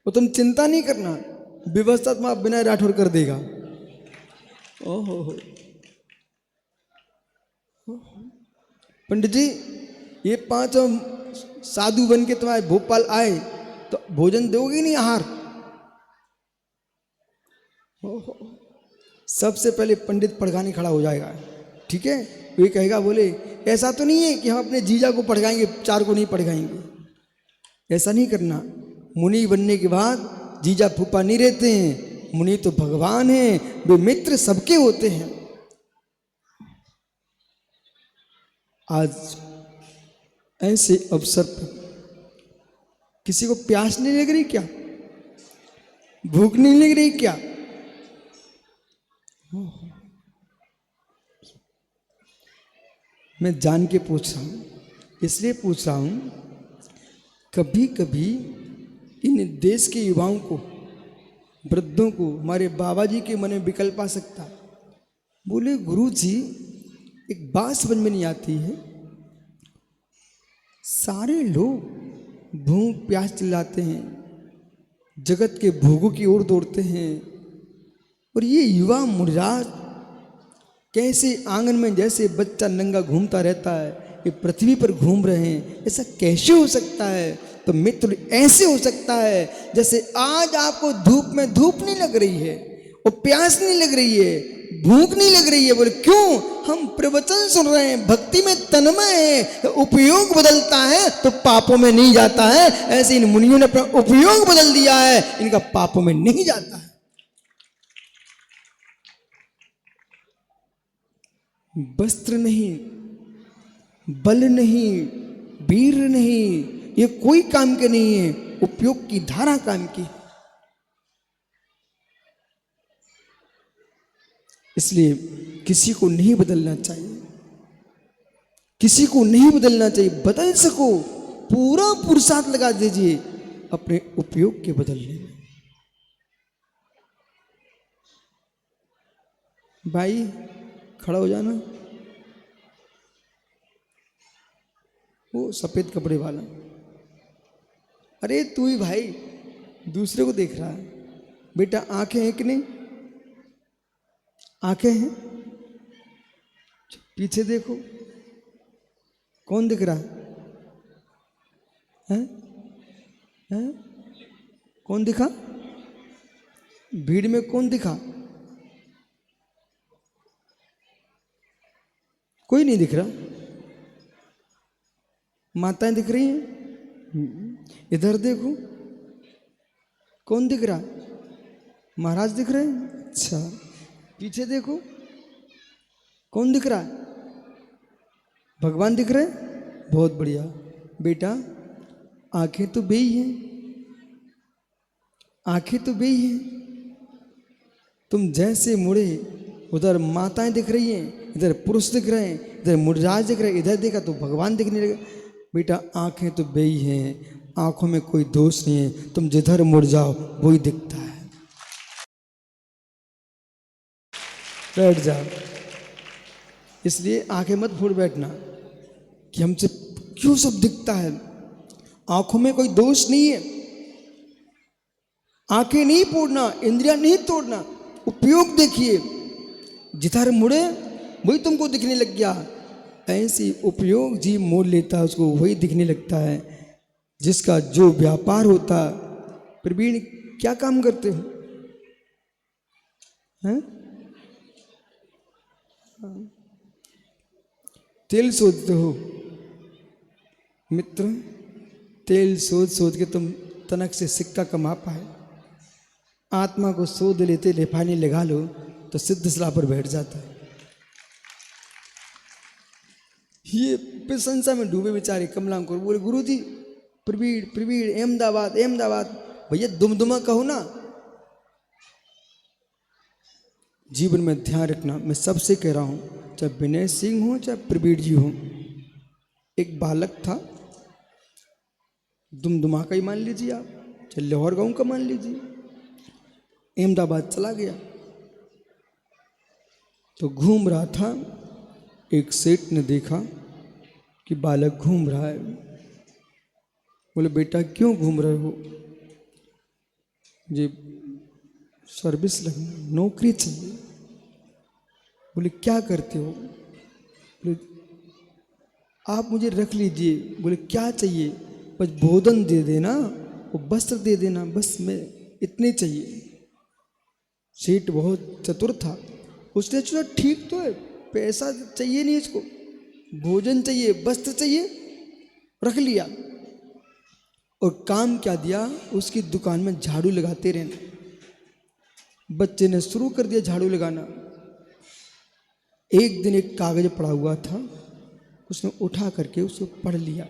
और तुम चिंता नहीं करना, व्यवस्था तुम्हारा बिना राठौर कर देगा। ओहो हो पंडित जी, ये पांचों साधु बन के तुम्हारे भोपाल आए तो भोजन दोगे नहीं, आहार? ओहो, सबसे पहले पंडित पढ़गाने खड़ा हो जाएगा, ठीक है? वे कहेगा, बोले ऐसा तो नहीं है कि हम अपने जीजा को पढ़गाएंगे, चार को नहीं पढ़गाएंगे। ऐसा नहीं करना। मुनि बनने के बाद जीजा फूफा नहीं रहते हैं, मुनि तो भगवान हैं, वे मित्र सबके होते हैं। आज ऐसे अवसर पर किसी को प्यास नहीं लग रही क्या? भूख नहीं लग रही क्या? मैं जान के पूछ रहा हूं, इसलिए पूछ रहा हूं, कभी कभी इन देश के युवाओं को, वृद्धों को, हमारे बाबा जी के मन में विकल्प आ सकता। बोले गुरुजी एक बात समझ में नहीं आती है, सारे लोग भूख प्यास चिल्लाते हैं, जगत के भोगों की ओर दौड़ते हैं, और ये युवा मुर्जात कैसे आंगन में जैसे बच्चा नंगा घूमता रहता है, ये पृथ्वी पर घूम रहे हैं। ऐसा कैसे हो सकता है? तो मित्र ऐसे हो सकता है जैसे आज आपको धूप में धूप नहीं लग रही है और प्यास नहीं लग रही है, भूख नहीं लग रही है। बोले क्यों? हम प्रवचन सुन रहे हैं, भक्ति में तन्मय है, उपयोग बदलता है तो पापों में नहीं जाता है। ऐसे इन मुनियों ने अपना उपयोग बदल दिया है, इनका पापों में नहीं जाता है। वस्त्र नहीं, बल नहीं, वीर नहीं, ये कोई काम के नहीं है, उपयोग की धारा काम की। इसलिए किसी को नहीं बदलना चाहिए, किसी को नहीं बदलना चाहिए। बदल सको पूरा पुरुषार्थ लगा दीजिए अपने उपयोग के बदलने में। भाई खड़ा हो जाना। वो सफेद कपड़े वाला, अरे तू ही भाई, दूसरे को देख रहा है। बेटा आंखें हैं कि नहीं? आंखें हैं? पीछे देखो, कौन दिख रहा है? हैं? कौन दिखा? भीड़ में कौन दिखा? कोई नहीं दिख रहा। माताएं दिख रही हैं? इधर देखो, कौन दिख रहा? महाराज दिख रहे हैं? अच्छा, पीछे देखो, कौन दिख रहा है? भगवान दिख रहे हैं? बहुत बढ़िया। बेटा आंखें तो बेई हैं, आंखें तो बेई हैं। तुम जैसे मुड़े उधर माताएं दिख रही हैं, इधर पुरुष दिख रहे हैं, इधर मुर्राज दिख रहे हैं, इधर देखा तो भगवान दिखने लगे। बेटा आंखें तो बेई हैं, आंखों में कोई दोष नहीं है, तुम जिधर मुड़ जाओ वही दिखता है। बैठ जाओ। इसलिए आंखें मत फोड़ बैठना कि हमसे क्यों सब दिखता है। आंखों में कोई दोष नहीं है। आंखें नहीं फोड़ना, इंद्रियां नहीं तोड़ना, उपयोग देखिए। जिधर मुड़े वही तुमको दिखने लग गया। ऐसी उपयोग जीव मोड़ लेता है, उसको वही दिखने लगता है जिसका जो व्यापार होता। प्रवीण क्या काम करते हो? हैं? तेल सोचते हो मित्र, तेल सोच सोच के तुम तनक से सिक्का कमा पाए। आत्मा को सोध लेते रिफाइनरी लगा लो तो सिद्ध सलाह पर बैठ जाता है। ये प्रशंसा में डूबे बेचारे कमलांकुर बोले गुरुजी प्रवीण प्रवीण अहमदाबाद अहमदाबाद। भैया दुमदुमा कहो ना। जीवन में ध्यान रखना, मैं सबसे कह रहा हूं, चाहे विनय सिंह हो चाहे प्रवीण जी हो। एक बालक था, दुमदुमा का ही मान लीजिए आप, चाहे लाहौर गांव का मान लीजिए, अहमदाबाद चला गया तो घूम रहा था। एक सेठ ने देखा कि बालक घूम रहा है। बोले बेटा क्यों घूम रहे हो? जी सर्विस लगना, नौकरी चाहिए। बोले क्या करते हो? बोले आप मुझे रख लीजिए। बोले क्या चाहिए? बस भोजन दे देना, वो वस्त्र दे देना, बस मैं इतने चाहिए। सेठ बहुत चतुर था, उसने सोचा ठीक तो है, पैसा चाहिए नहीं इसको, भोजन चाहिए, वस्त्र चाहिए, रख लिया। और काम क्या दिया, उसकी दुकान में झाड़ू लगाते रहना। बच्चे ने शुरू कर दिया झाड़ू लगाना। एक दिन एक कागज पड़ा हुआ था, उसने उठा करके उसको पढ़ लिया।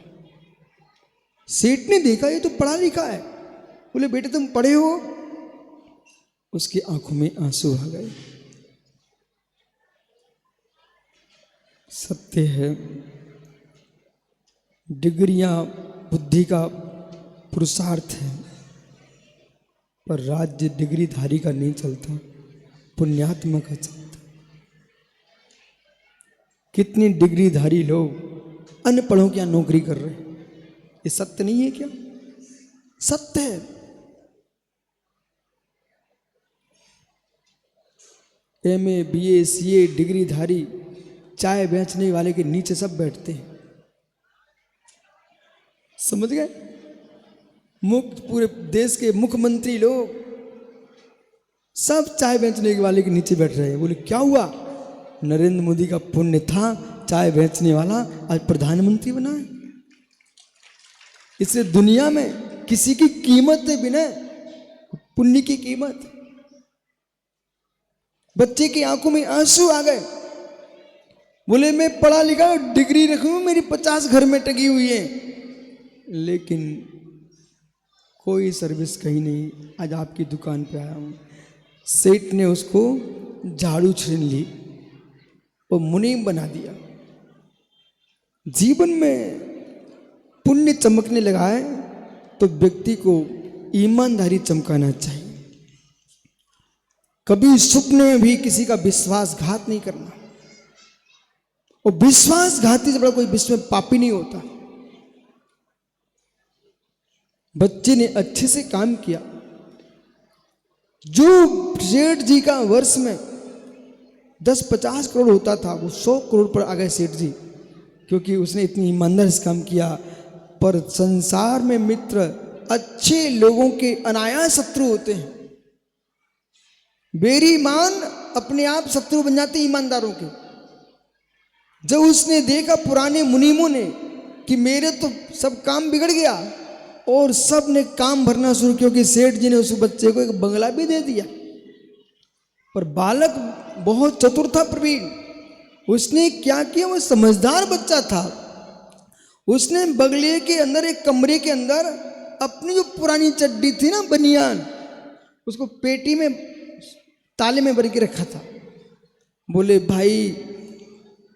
सेठ ने देखा ये तो पढ़ा लिखा है। बोले बेटे तुम पढ़े हो? उसकी आंखों में आंसू आ गए। सत्य है, डिग्रियां बुद्धि का पुरुषार्थ है, पर राज्य डिग्रीधारी का नहीं चलता, पुण्यात्मा का चलता। कितनी डिग्रीधारी लोग अनपढ़ों की नौकरी कर रहे हैं। ये सत्य नहीं है क्या? सत्य है। एमए बीए सीए डिग्रीधारी चाय बेचने वाले के नीचे सब बैठते हैं। समझ गए? मुख्य पूरे देश के मुख्यमंत्री लोग, सब चाय बेचने वाले के नीचे बैठ रहे हैं। बोले क्या हुआ? नरेंद्र मोदी का पुण्य था, चाय बेचने वाला आज प्रधानमंत्री बना है। इससे दुनिया में किसी की कीमत है बिना पुण्य की कीमत। बच्चे की आंखों में आंसू आ गए। बोले मैं पढ़ा लिखा डिग्री रखी हूं, मेरी 50 घर में टंगी हुई है, लेकिन कोई सर्विस कहीं नहीं। आज आपकी दुकान पे आया हूं। सेठ ने उसको झाड़ू छीन ली और मुनीम बना दिया। जीवन में पुण्य चमकने लगा है तो व्यक्ति को ईमानदारी चमकाना चाहिए। कभी स्वप्न में भी किसी का विश्वासघात नहीं करना, और विश्वासघाती से बड़ा कोई विश्व में पापी नहीं होता। बच्चे ने अच्छे से काम किया। जो सेठ जी का वर्ष में 10-50 करोड़ होता था, वो 100 करोड़ पर आ गए सेठ जी, क्योंकि उसने इतनी ईमानदारी से काम किया। पर संसार में मित्र अच्छे लोगों के अनायास शत्रु होते हैं। बेईमान अपने आप शत्रु बन जाते ईमानदारों के। जब उसने देखा पुराने मुनीमों ने कि मेरे तो सब काम बिगड़ गया, और सब ने काम भरना शुरू किया, क्योंकि सेठ जी ने उस बच्चे को एक बंगला भी दे दिया। पर बालक बहुत चतुर था प्रवीण। उसने क्या किया? वो समझदार बच्चा था। उसने बंगले के अंदर एक कमरे के अंदर अपनी जो पुरानी चड्डी थी ना, बनियान, उसको पेटी में ताले में भर के रखा था। बोले भाई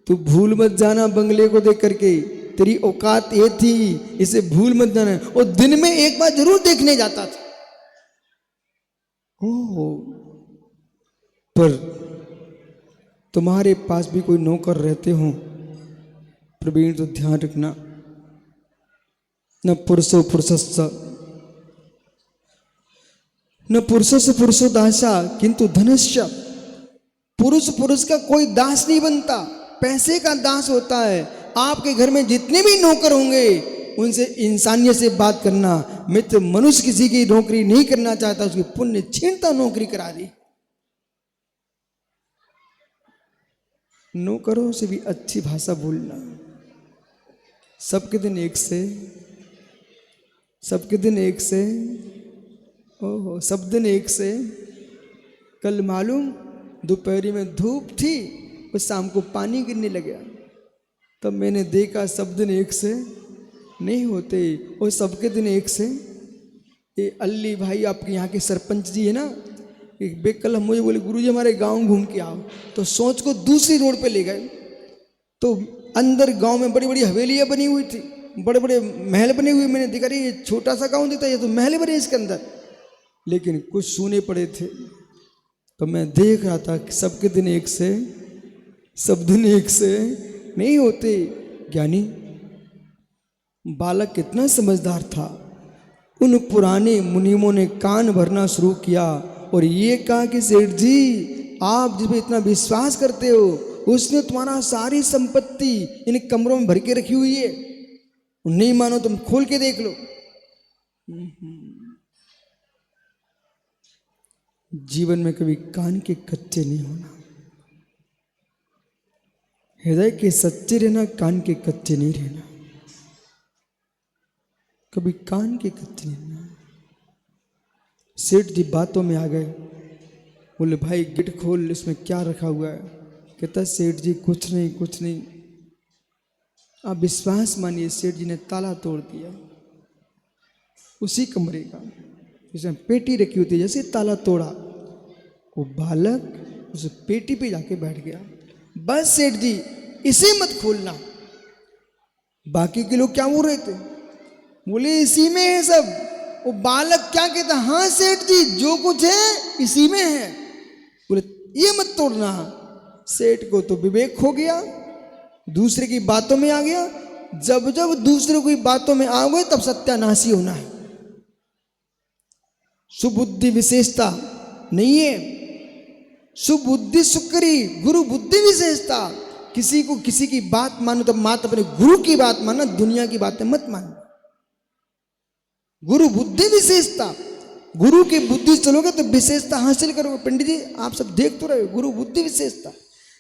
तू भूल मत जाना बंगले को देख करके, तेरी औकात ये थी, इसे भूल मत जाना। और दिन में एक बार जरूर देखने जाता था। ओह, पर तुम्हारे पास भी कोई नौकर रहते हो प्रवीण, तो ध्यान रखना, न पुरुषो पुरुषस्स न पुरुषस्य पुरुषो दासा किंतु धनस्य। पुरुष पुरुष का कोई दास नहीं बनता, पैसे का दास होता है। आपके घर में जितने भी नौकर होंगे उनसे इंसानियत से बात करना। मित्र, मनुष्य किसी की नौकरी नहीं करना चाहता, उसकी पुण्य छीनता नौकरी करा दी। नौकरों से भी अच्छी भाषा बोलना। सबके दिन एक से, सबके दिन एक से, ओहो सब दिन एक से। कल मालूम दोपहरी में धूप थी और शाम को पानी गिरने लगा। तब मैंने देखा सब दिन एक से नहीं होते, और सबके दिन एक से। ये अल्ली भाई आपके यहाँ के सरपंच जी है ना, एक बेकल हम मुझे बोले गुरुजी हमारे गांव घूम के आओ। तो सोच को दूसरी रोड पे ले गए। तो अंदर गांव में बड़ी बड़ी हवेलियां बनी हुई थी, बड़े बड़े महल बने हुए। मैंने देखा ये छोटा सा गांव दिखता है, ये तो महल बने इसके अंदर, लेकिन कुछ सूने पड़े थे। तो मैं देख रहा था कि सबके दिन एक से, सब दिन एक से नहीं होते। ज्ञानी बालक कितना समझदार था। उन पुराने मुनीमों ने कान भरना शुरू किया और ये कहा कि सेठ जी आप जिस पे इतना विश्वास करते हो, उसने तुम्हारा सारी संपत्ति इन कमरों में भर के रखी हुई है, नहीं मानो तुम खोल के देख लो। जीवन में कभी कान के कच्चे नहीं होना, हृदय के सच्चे रहना, कान के कच्चे नहीं रहना। कभी कान के कच्चे नहीं रहना। सेठ जी बातों में आ गए। बोले भाई गेट खोल, इसमें क्या रखा हुआ है? कहता सेठ जी कुछ नहीं कुछ नहीं। आप विश्वास मानिए, सेठ जी ने ताला तोड़ दिया उसी कमरे का, जिसमें पेटी रखी होती है, जैसे ताला तोड़ा वो बालक उस पेटी पे जाके बैठ गया। बस सेठ जी इसे मत खोलना। बाकी के लोग क्या बोल रहे थे? बोले इसी में है सब। वो बालक क्या कहता? हाँ सेठ जी जो कुछ है इसी में है। बोले ये मत तोड़ना। सेठ को तो विवेक हो गया, दूसरे की बातों में आ गया। जब जब दूसरे की बातों में आ गए तब सत्यानाशी होना है। सुबुद्धि विशेषता नहीं है, सुबुद्धि सुकरी गुरु बुद्धि विशेषता। किसी को किसी की बात मानो तो मात अपने गुरु की बात मानना, दुनिया की बातें मत मानो। गुरु बुद्धि विशेषता। गुरु की बुद्धि से चलोगे तो विशेषता हासिल करोगे। पंडित जी आप सब देख तो रहे हो, गुरु बुद्धि विशेषता।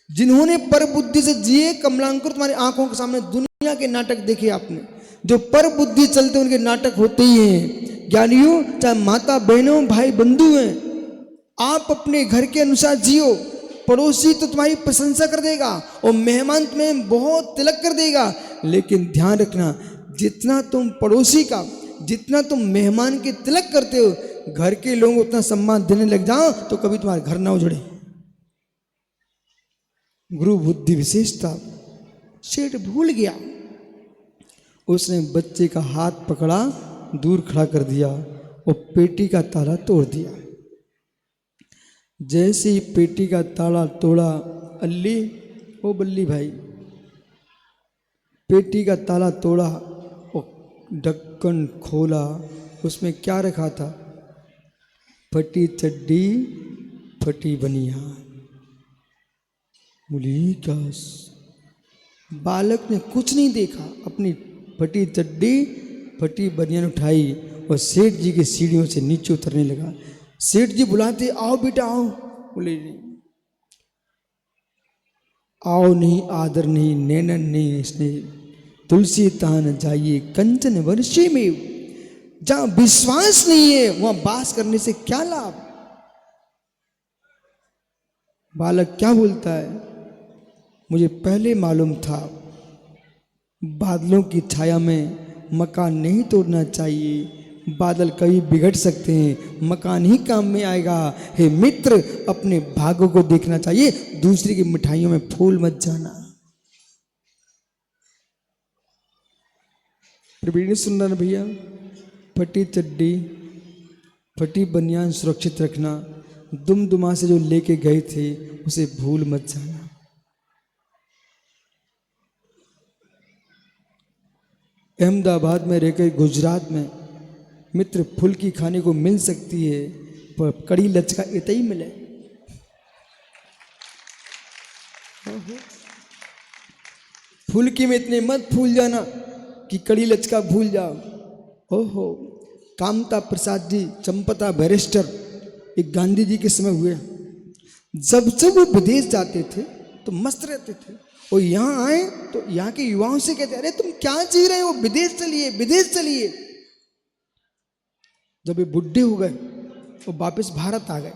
जिन्होंने पर बुद्धि से जिए, कमलांकुर तुम्हारी आंखों के सामने दुनिया के नाटक देखे आपने। जो पर बुद्धि चलते उनके नाटक होते ही हैं। ज्ञानियों, चाहे माता बहनों भाई बंधु हैं, आप अपने घर के अनुसार जियो। पड़ोसी तो तुम्हारी प्रशंसा कर देगा और मेहमान तुम्हें बहुत तिलक कर देगा, लेकिन ध्यान रखना जितना तुम पड़ोसी का, जितना तुम मेहमान के तिलक करते हो, घर के लोग उतना सम्मान देने लग जाओ तो कभी तुम्हारे घर ना उजड़े। गुरु बुद्धि विशेषता। सेठ भूल गया, उसने बच्चे का हाथ पकड़ा, दूर खड़ा कर दिया और पेटी का ताला तोड़ दिया। जैसे ही पेटी का ताला तोड़ा, अल्ली ओ बल्ली भाई, पेटी का ताला तोड़ा और ढक्कन खोला, उसमें क्या रखा था? फटी चड्डी, फटी बनियान। बोली क्या? बालक ने कुछ नहीं देखा, अपनी फटी चड्डी फटी बनियान उठाई और सेठ जी की सीढ़ियों से नीचे उतरने लगा। सेठ जी बुलाते, आओ बेटा आओ। बोले नहीं, आओ नहीं, आदर नहीं, नैनन नहीं, स्नेह, तुलसी तान जाइए कंचन वर्षे में। जहां विश्वास नहीं है वहां बास करने से क्या लाभ? बालक क्या बोलता है? मुझे पहले मालूम था बादलों की छाया में मकान नहीं तोड़ना चाहिए। बादल कभी बिगड़ सकते हैं, मकान ही काम में आएगा। हे मित्र, अपने भाग्य को देखना चाहिए, दूसरी की मिठाइयों में फूल मत जाना। प्रवीण सुन रहा भैया, फटी चड्डी फटी बनियान सुरक्षित रखना। दुमदुमा से जो लेके गए थे उसे भूल मत जाना। अहमदाबाद में रहकर गुजरात में मित्र फुल्की खाने को मिल सकती है, पर कड़ी लचका इतना ही मिले। फुल्की में इतने मत भूल जाना कि कड़ी लचका भूल जाओ। ओहो, कामता प्रसाद जी चंपता बैरिस्टर एक गांधी जी के समय हुए। जब वो विदेश जाते थे तो मस्त रहते थे, और यहाँ आए तो यहाँ के युवाओं से कहते, अरे तुम क्या जी रहे हो, विदेश चलिए विदेश चलिए। जब वे बुढ़े हो गए वो वापस भारत आ गए,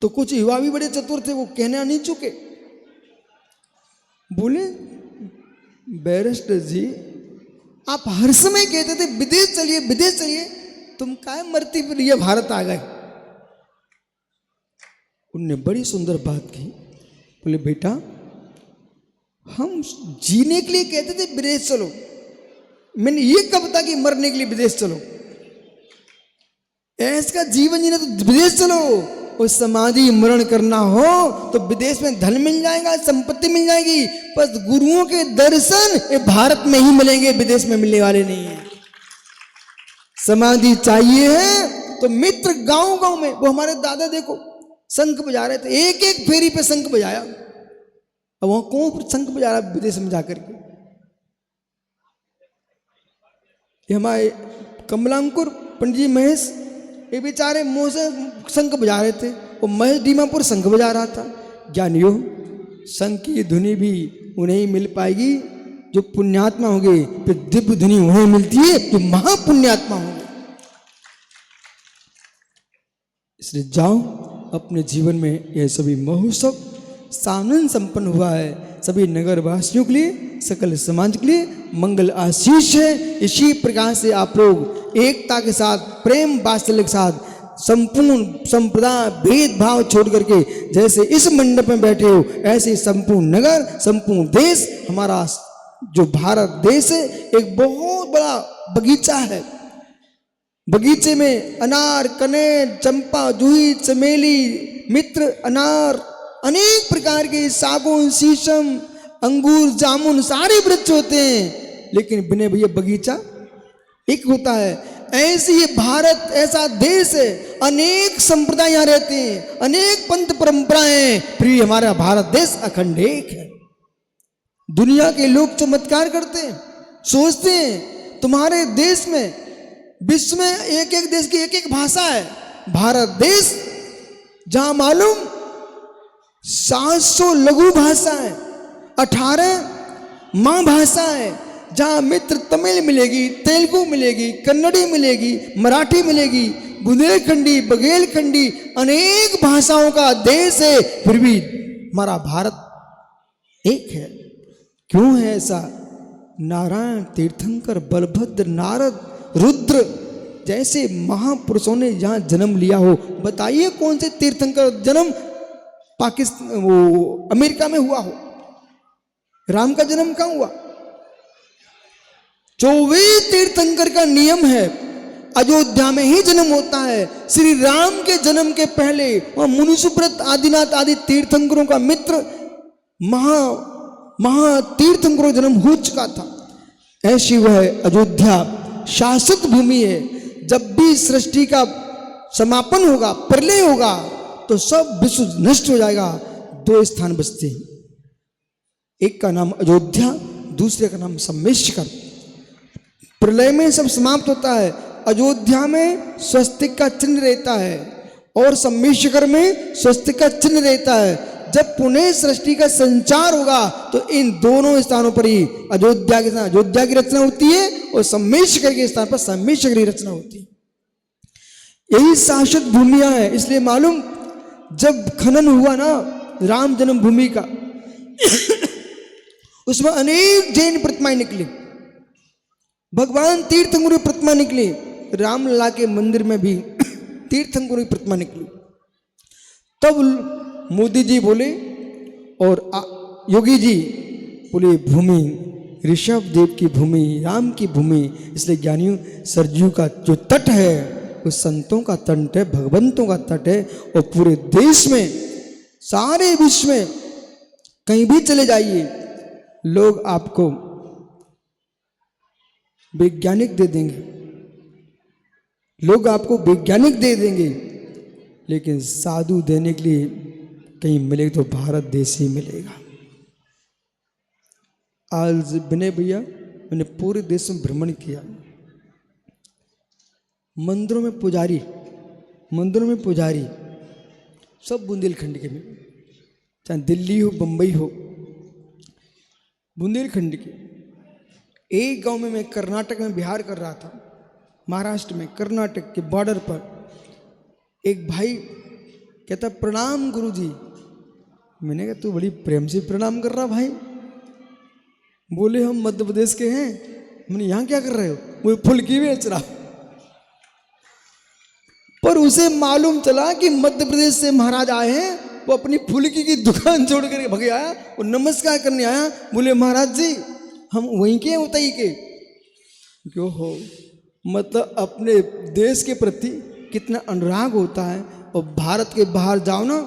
तो कुछ युवा भी बड़े चतुर थे, वो कहना नहीं चुके। बोले, बैरिस्टर जी आप हर समय कहते थे विदेश चलिए विदेश चलिए, तुम काय मरती फिर ये भारत आ गए। उनने बड़ी सुंदर बात की। बोले बेटा, हम जीने के लिए कहते थे विदेश चलो, मैंने ये कब था कि मरने के लिए विदेश चलो। ऐसा जीवन जीना तो विदेश चलो, और समाधि मरण करना हो तो विदेश में धन मिल जाएगा, संपत्ति मिल जाएगी, बस गुरुओं के दर्शन ये भारत में ही मिलेंगे, विदेश में मिलने वाले नहीं है। समाधि चाहिए है तो मित्र गांव गांव में, वो हमारे दादा देखो शंख बजा रहे थे, एक एक फेरी पे शंख बजाया। अब वहां कौन शंख बजा रहा विदेश में जाकर के? ये हमारे कमलांकुर पंडित जी महेश, ये बेचारे मुंह से शंख बजा रहे थे, और महेश दीमापुर शंख बजा रहा था। ज्ञानियों, शंख की धुनी भी उन्हें ही मिल पाएगी जो पुण्यात्मा होंगे, फिर दिव्य धुनी उन्हें मिलती है जो महापुण्यात्मा होंगे। इसलिए जाओ अपने जीवन में यह सभी महोत्सव सानंद संपन्न हुआ है, सभी नगर वासियों के लिए, सकल समाज के लिए मंगल आशीष है। इसी प्रकार से आप लोग एकता के साथ, प्रेम वात्सल्य के साथ, संपूर्ण संप्रदाय भेदभाव छोड़ करके जैसे इस मंडप में बैठे हो, ऐसे संपूर्ण नगर, संपूर्ण देश, हमारा जो भारत देश है एक बहुत बड़ा बगीचा है। बगीचे में अनार, कनेर, चंपा, जूही, चमेली, मित्र, अनार, अनेक प्रकार के सागौन, शीशम, अंगूर, जामुन सारे वृक्ष होते हैं, लेकिन बिने भैया बगीचा एक होता है। ऐसे ये भारत ऐसा देश है, अनेक संप्रदाय यहाँ रहते हैं, अनेक पंथ परंपराएं, फिर हमारा भारत देश अखंड एक है। दुनिया के लोग चमत्कार करते हैं, सोचते हैं तुम्हारे देश में विश्व में एक एक देश की एक एक भाषा है। भारत देश जहां मालूम 700 लघु भाषा है, 18 मां भाषा है, जहां मित्र तमिल मिलेगी, तेलुगु मिलेगी, कन्नड़ी मिलेगी, मराठी मिलेगी, बुंदेलखंडी, बघेलखंडी, अनेक भाषाओं का देश है। फिर भी हमारा भारत एक है। क्यों है ऐसा? नारायण, तीर्थंकर, बलभद्र, नारद, रुद्र जैसे महापुरुषों ने यहां जन्म लिया हो। बताइए कौन से तीर्थंकर जन्म पाकिस्तान वो अमेरिका में हुआ हो? राम का जन्म कहां हुआ? 24 तीर्थंकर का नियम है, अयोध्या में ही जन्म होता है। श्री राम के जन्म के पहले वहां मुनिसुब्रत, आदिनाथ आदि तीर्थंकरों का मित्र महा तीर्थंकरों जन्म हो चुका था। ऐसी वह अयोध्या शाश्वत भूमि है। जब भी सृष्टि का समापन होगा, प्रलय होगा, तो सब विश्व नष्ट हो जाएगा। 2 स्थान बचते हैं, एक का नाम अयोध्या, दूसरे का नाम सम्मेशकर। प्रलय में सब समाप्त होता है। अयोध्या में स्वस्तिक का चिन्ह रहता है और सम्मेशकर में स्वस्तिक का चिन्ह रहता है। जब पुनः सृष्टि का संचार होगा तो इन दोनों स्थानों पर ही अयोध्या के स्थान अयोध्या की रचना होती है और सम्मेशकर के स्थान पर सम्मेशकर की रचना होती है। यही शाश्वत भूमियां है। इसलिए मालूम, जब खनन हुआ ना राम जन्मभूमि का उसमें अनेक जैन प्रतिमाएं निकली, भगवान तीर्थंकरों की प्रतिमा निकली। रामलला के मंदिर में भी तीर्थंकरों की प्रतिमा निकली। तब मोदी जी बोले और योगी जी बोले, भूमि ऋषभ देव की भूमि, राम की भूमि। इसलिए ज्ञानियों, सरजू का जो तट है वो संतों का तट है, भगवंतों का तट है। और पूरे देश में, सारे विश्व में कहीं भी चले जाइए, लोग आपको वैज्ञानिक दे देंगे, लोग आपको वैज्ञानिक दे देंगे, लेकिन साधु देने के लिए कहीं मिले तो भारत देश ही मिलेगा। आज विनय भैया, मैंने पूरे देश में भ्रमण किया। मंदिरों में पुजारी सब बुंदेलखंड के में, चाहे दिल्ली हो, बंबई हो, बुंदेलखंड के। एक गांव में मैं कर्नाटक में बिहार कर रहा था, महाराष्ट्र में कर्नाटक के बॉर्डर पर एक भाई कहता, प्रणाम गुरुजी। मैंने कहा, तू बड़ी प्रेम से प्रणाम कर रहा भाई। बोले, हम मध्य प्रदेश के हैं। मैंने, यहाँ क्या कर रहे हो? वो फुल्की बेच रहा। पर उसे मालूम चला कि मध्य प्रदेश से महाराज आए हैं। वो अपनी फुल्की की दुकान छोड़ करके भगे आया और नमस्कार करने आया। बोले, महाराज जी हम वहीं के हैं, उतई के। क्यों हो? मतलब अपने देश के प्रति कितना अनुराग होता है। और भारत के बाहर जाओ ना,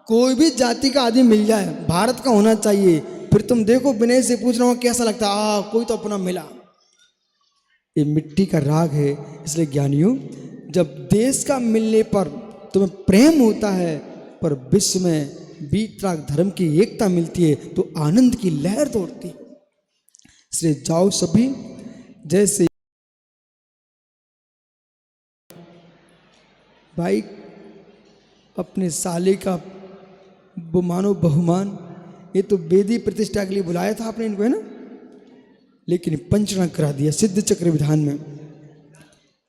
कोई भी जाति का आदमी मिल जाए, भारत का होना चाहिए। फिर तुम देखो, विनय से पूछ रहा हूँ कैसा लगता है, कोई तो अपना मिला। ये मिट्टी का राग है। इसलिए ज्ञानियों, जब देश का मिलने पर तुम्हें प्रेम होता है, पर विश्व में वीतराग धर्म की एकता मिलती है, तो आनंद की लहर दौड़ती है। इसलिए जाओ सभी, जैसे भाई अपने साले का मानो बहुमान, ये तो वेदी प्रतिष्ठा के लिए बुलाया था आपने इनको, है ना, लेकिन पंचरण करा दिया सिद्ध चक्र विधान में।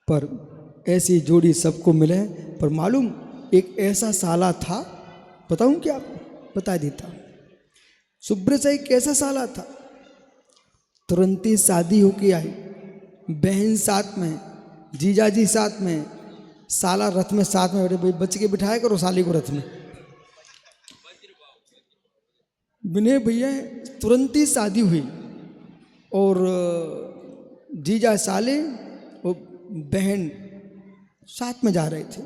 पर ऐसी जोड़ी सबको मिले। पर मालूम, एक ऐसा साला था, बताऊं क्या आपको? बता देता। सुब्रत साई कैसा साला था? तुरंत ही शादी होके आई, बहन साथ में, जीजाजी साथ में, साला रथ में साथ में बैठे। भाई बच्चे के बिठाया करो साली को रथ में। विनय भैया तुरंत ही शादी हुई और जीजा साले और बहन साथ में जा रहे थे।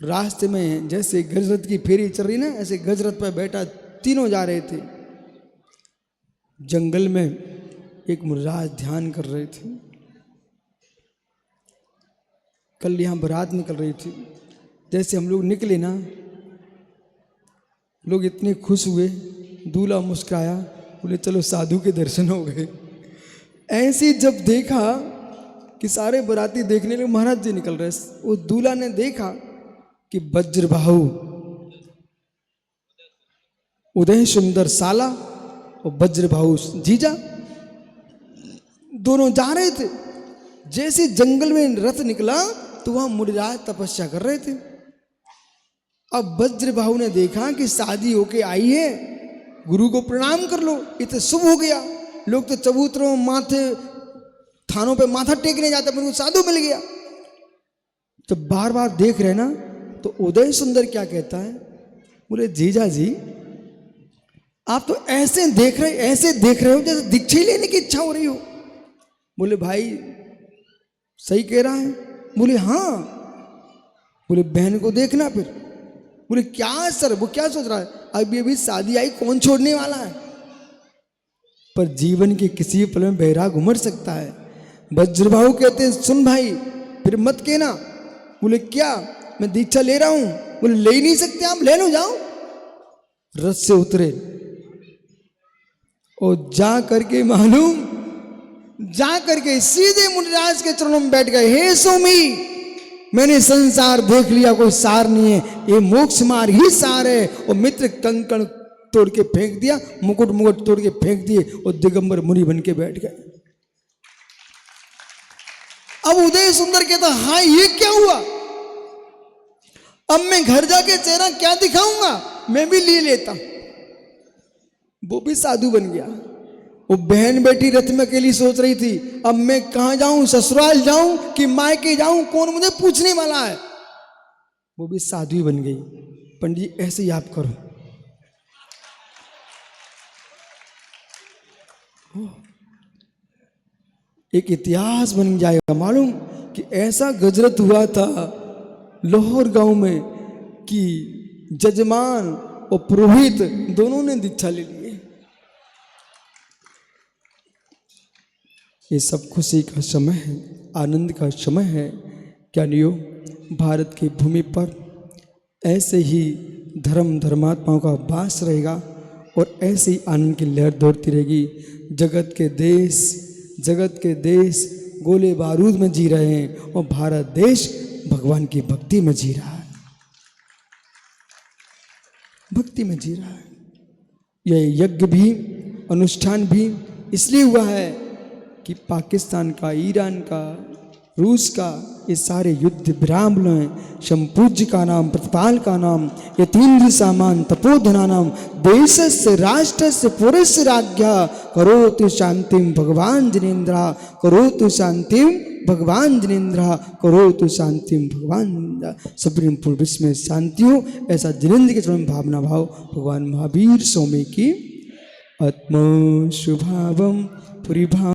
रास्ते में जैसे गजरथ की फेरी चल रही ना, ऐसे गजरथ पर बैठा तीनों जा रहे थे। जंगल में एक मुर्राज ध्यान कर रहे थे। कल यहाँ बारात निकल रही थी। जैसे हम लोग निकले ना, लोग इतने खुश हुए, दूल्हा मुस्कुराया, बोले चलो साधु के दर्शन हो गए। ऐसे जब देखा कि सारे बराती देखने के लिए महाराज जी निकल रहे। वो दूल्हा ने देखा कि वज्रबाहु उदय सुंदर साला और वज्रबाहु जीजा दोनों जा रहे थे। जैसे जंगल में रथ निकला तो वहां मुनिराज तपस्या कर रहे थे। अब वज्रबाहु ने देखा कि शादी होके आई है, गुरु को प्रणाम कर लो, ये तो शुभ हो गया। लोग तो चबूतरों माथे थानों पे माथा टेकने जाते, पर साधु मिल गया। तो बार बार देख रहे ना, तो उदय सुंदर क्या कहता है, बोले जीजा जी आप तो ऐसे देख रहे हो जैसे दीक्षा लेने की इच्छा हो रही हो। बोले भाई सही कह रहा है। बोले हाँ। बोले बहन को देखना फिर। बोले क्या सर, वो क्या सोच रहा है, अभी शादी आई, कौन छोड़ने वाला है। पर जीवन के किसी पल में बैराग उमड़ सकता है। वज्रबाहु कहते हैं सुन भाई फिर मत कहना। बोले क्या, मैं दीक्षा ले रहा हूं। बोले ले ही नहीं सकते आप, ले लो जाओ। रथ से उतरे और जा करके सीधे मुनिराज के चरणों में बैठ गए। हे स्वामी मैंने संसार देख लिया, कोई सार नहीं है, ये मोक्ष मार्ग ही सार है। और मित्र कंकण तोड़ के फेंक दिया, मुकुट तोड़ के फेंक दिए और दिगंबर मुनि बन के बैठ गए। अब उदय सुंदर कहता हाँ ये क्या हुआ, अब मैं घर जाके चेहरा क्या दिखाऊंगा, मैं भी ले लेता। वो भी साधु बन गया। वो बहन बेटी रथ में अकेली सोच रही थी अब मैं कहां जाऊं, ससुराल जाऊं कि मायके जाऊं, कौन मुझे पूछने वाला है। वो भी साधु बन गई। पंडित जी ऐसे ही आप करो। एक इतिहास बन जाएगा। मालूम कि ऐसा गजरत हुआ था लाहौर गांव में कि जजमान और पुरोहित दोनों ने दीक्षा ले लिए। ये सब खुशी का समय है, आनंद का समय है। क्या नियो भारत की भूमि पर ऐसे ही धर्मात्माओं का वास रहेगा और ऐसे ही आनंद की लहर दौड़ती रहेगी। जगत के देश गोले बारूद में जी रहे हैं और भारत देश भगवान की भक्ति में जी रहा है, भक्ति में जी रहा है। यह यज्ञ भी अनुष्ठान भी इसलिए हुआ है कि पाकिस्तान का, ईरान का, रूस का ये सारे युद्ध विराम हैं। शंपूज्य का नाम, प्रतिपाल का नाम, यतीन्द्र सामान तपोधना नाम, देशस्य राष्ट्रस्य पुरस्य राज्ञा करोतु शांतिम भगवान जिनेन्द्रा, करोतु शांतिम भगवान जिनेन्द्रा, करोतु शांतिम भगवान जिनेन्द्रा। सुप्रीम पूर्ण विश्व में शांति हो, ऐसा जिनेन्द्र के चरण में भावना भाव भगवान महावीर स्वामी की आत्मा शुभावम पुरी भाव।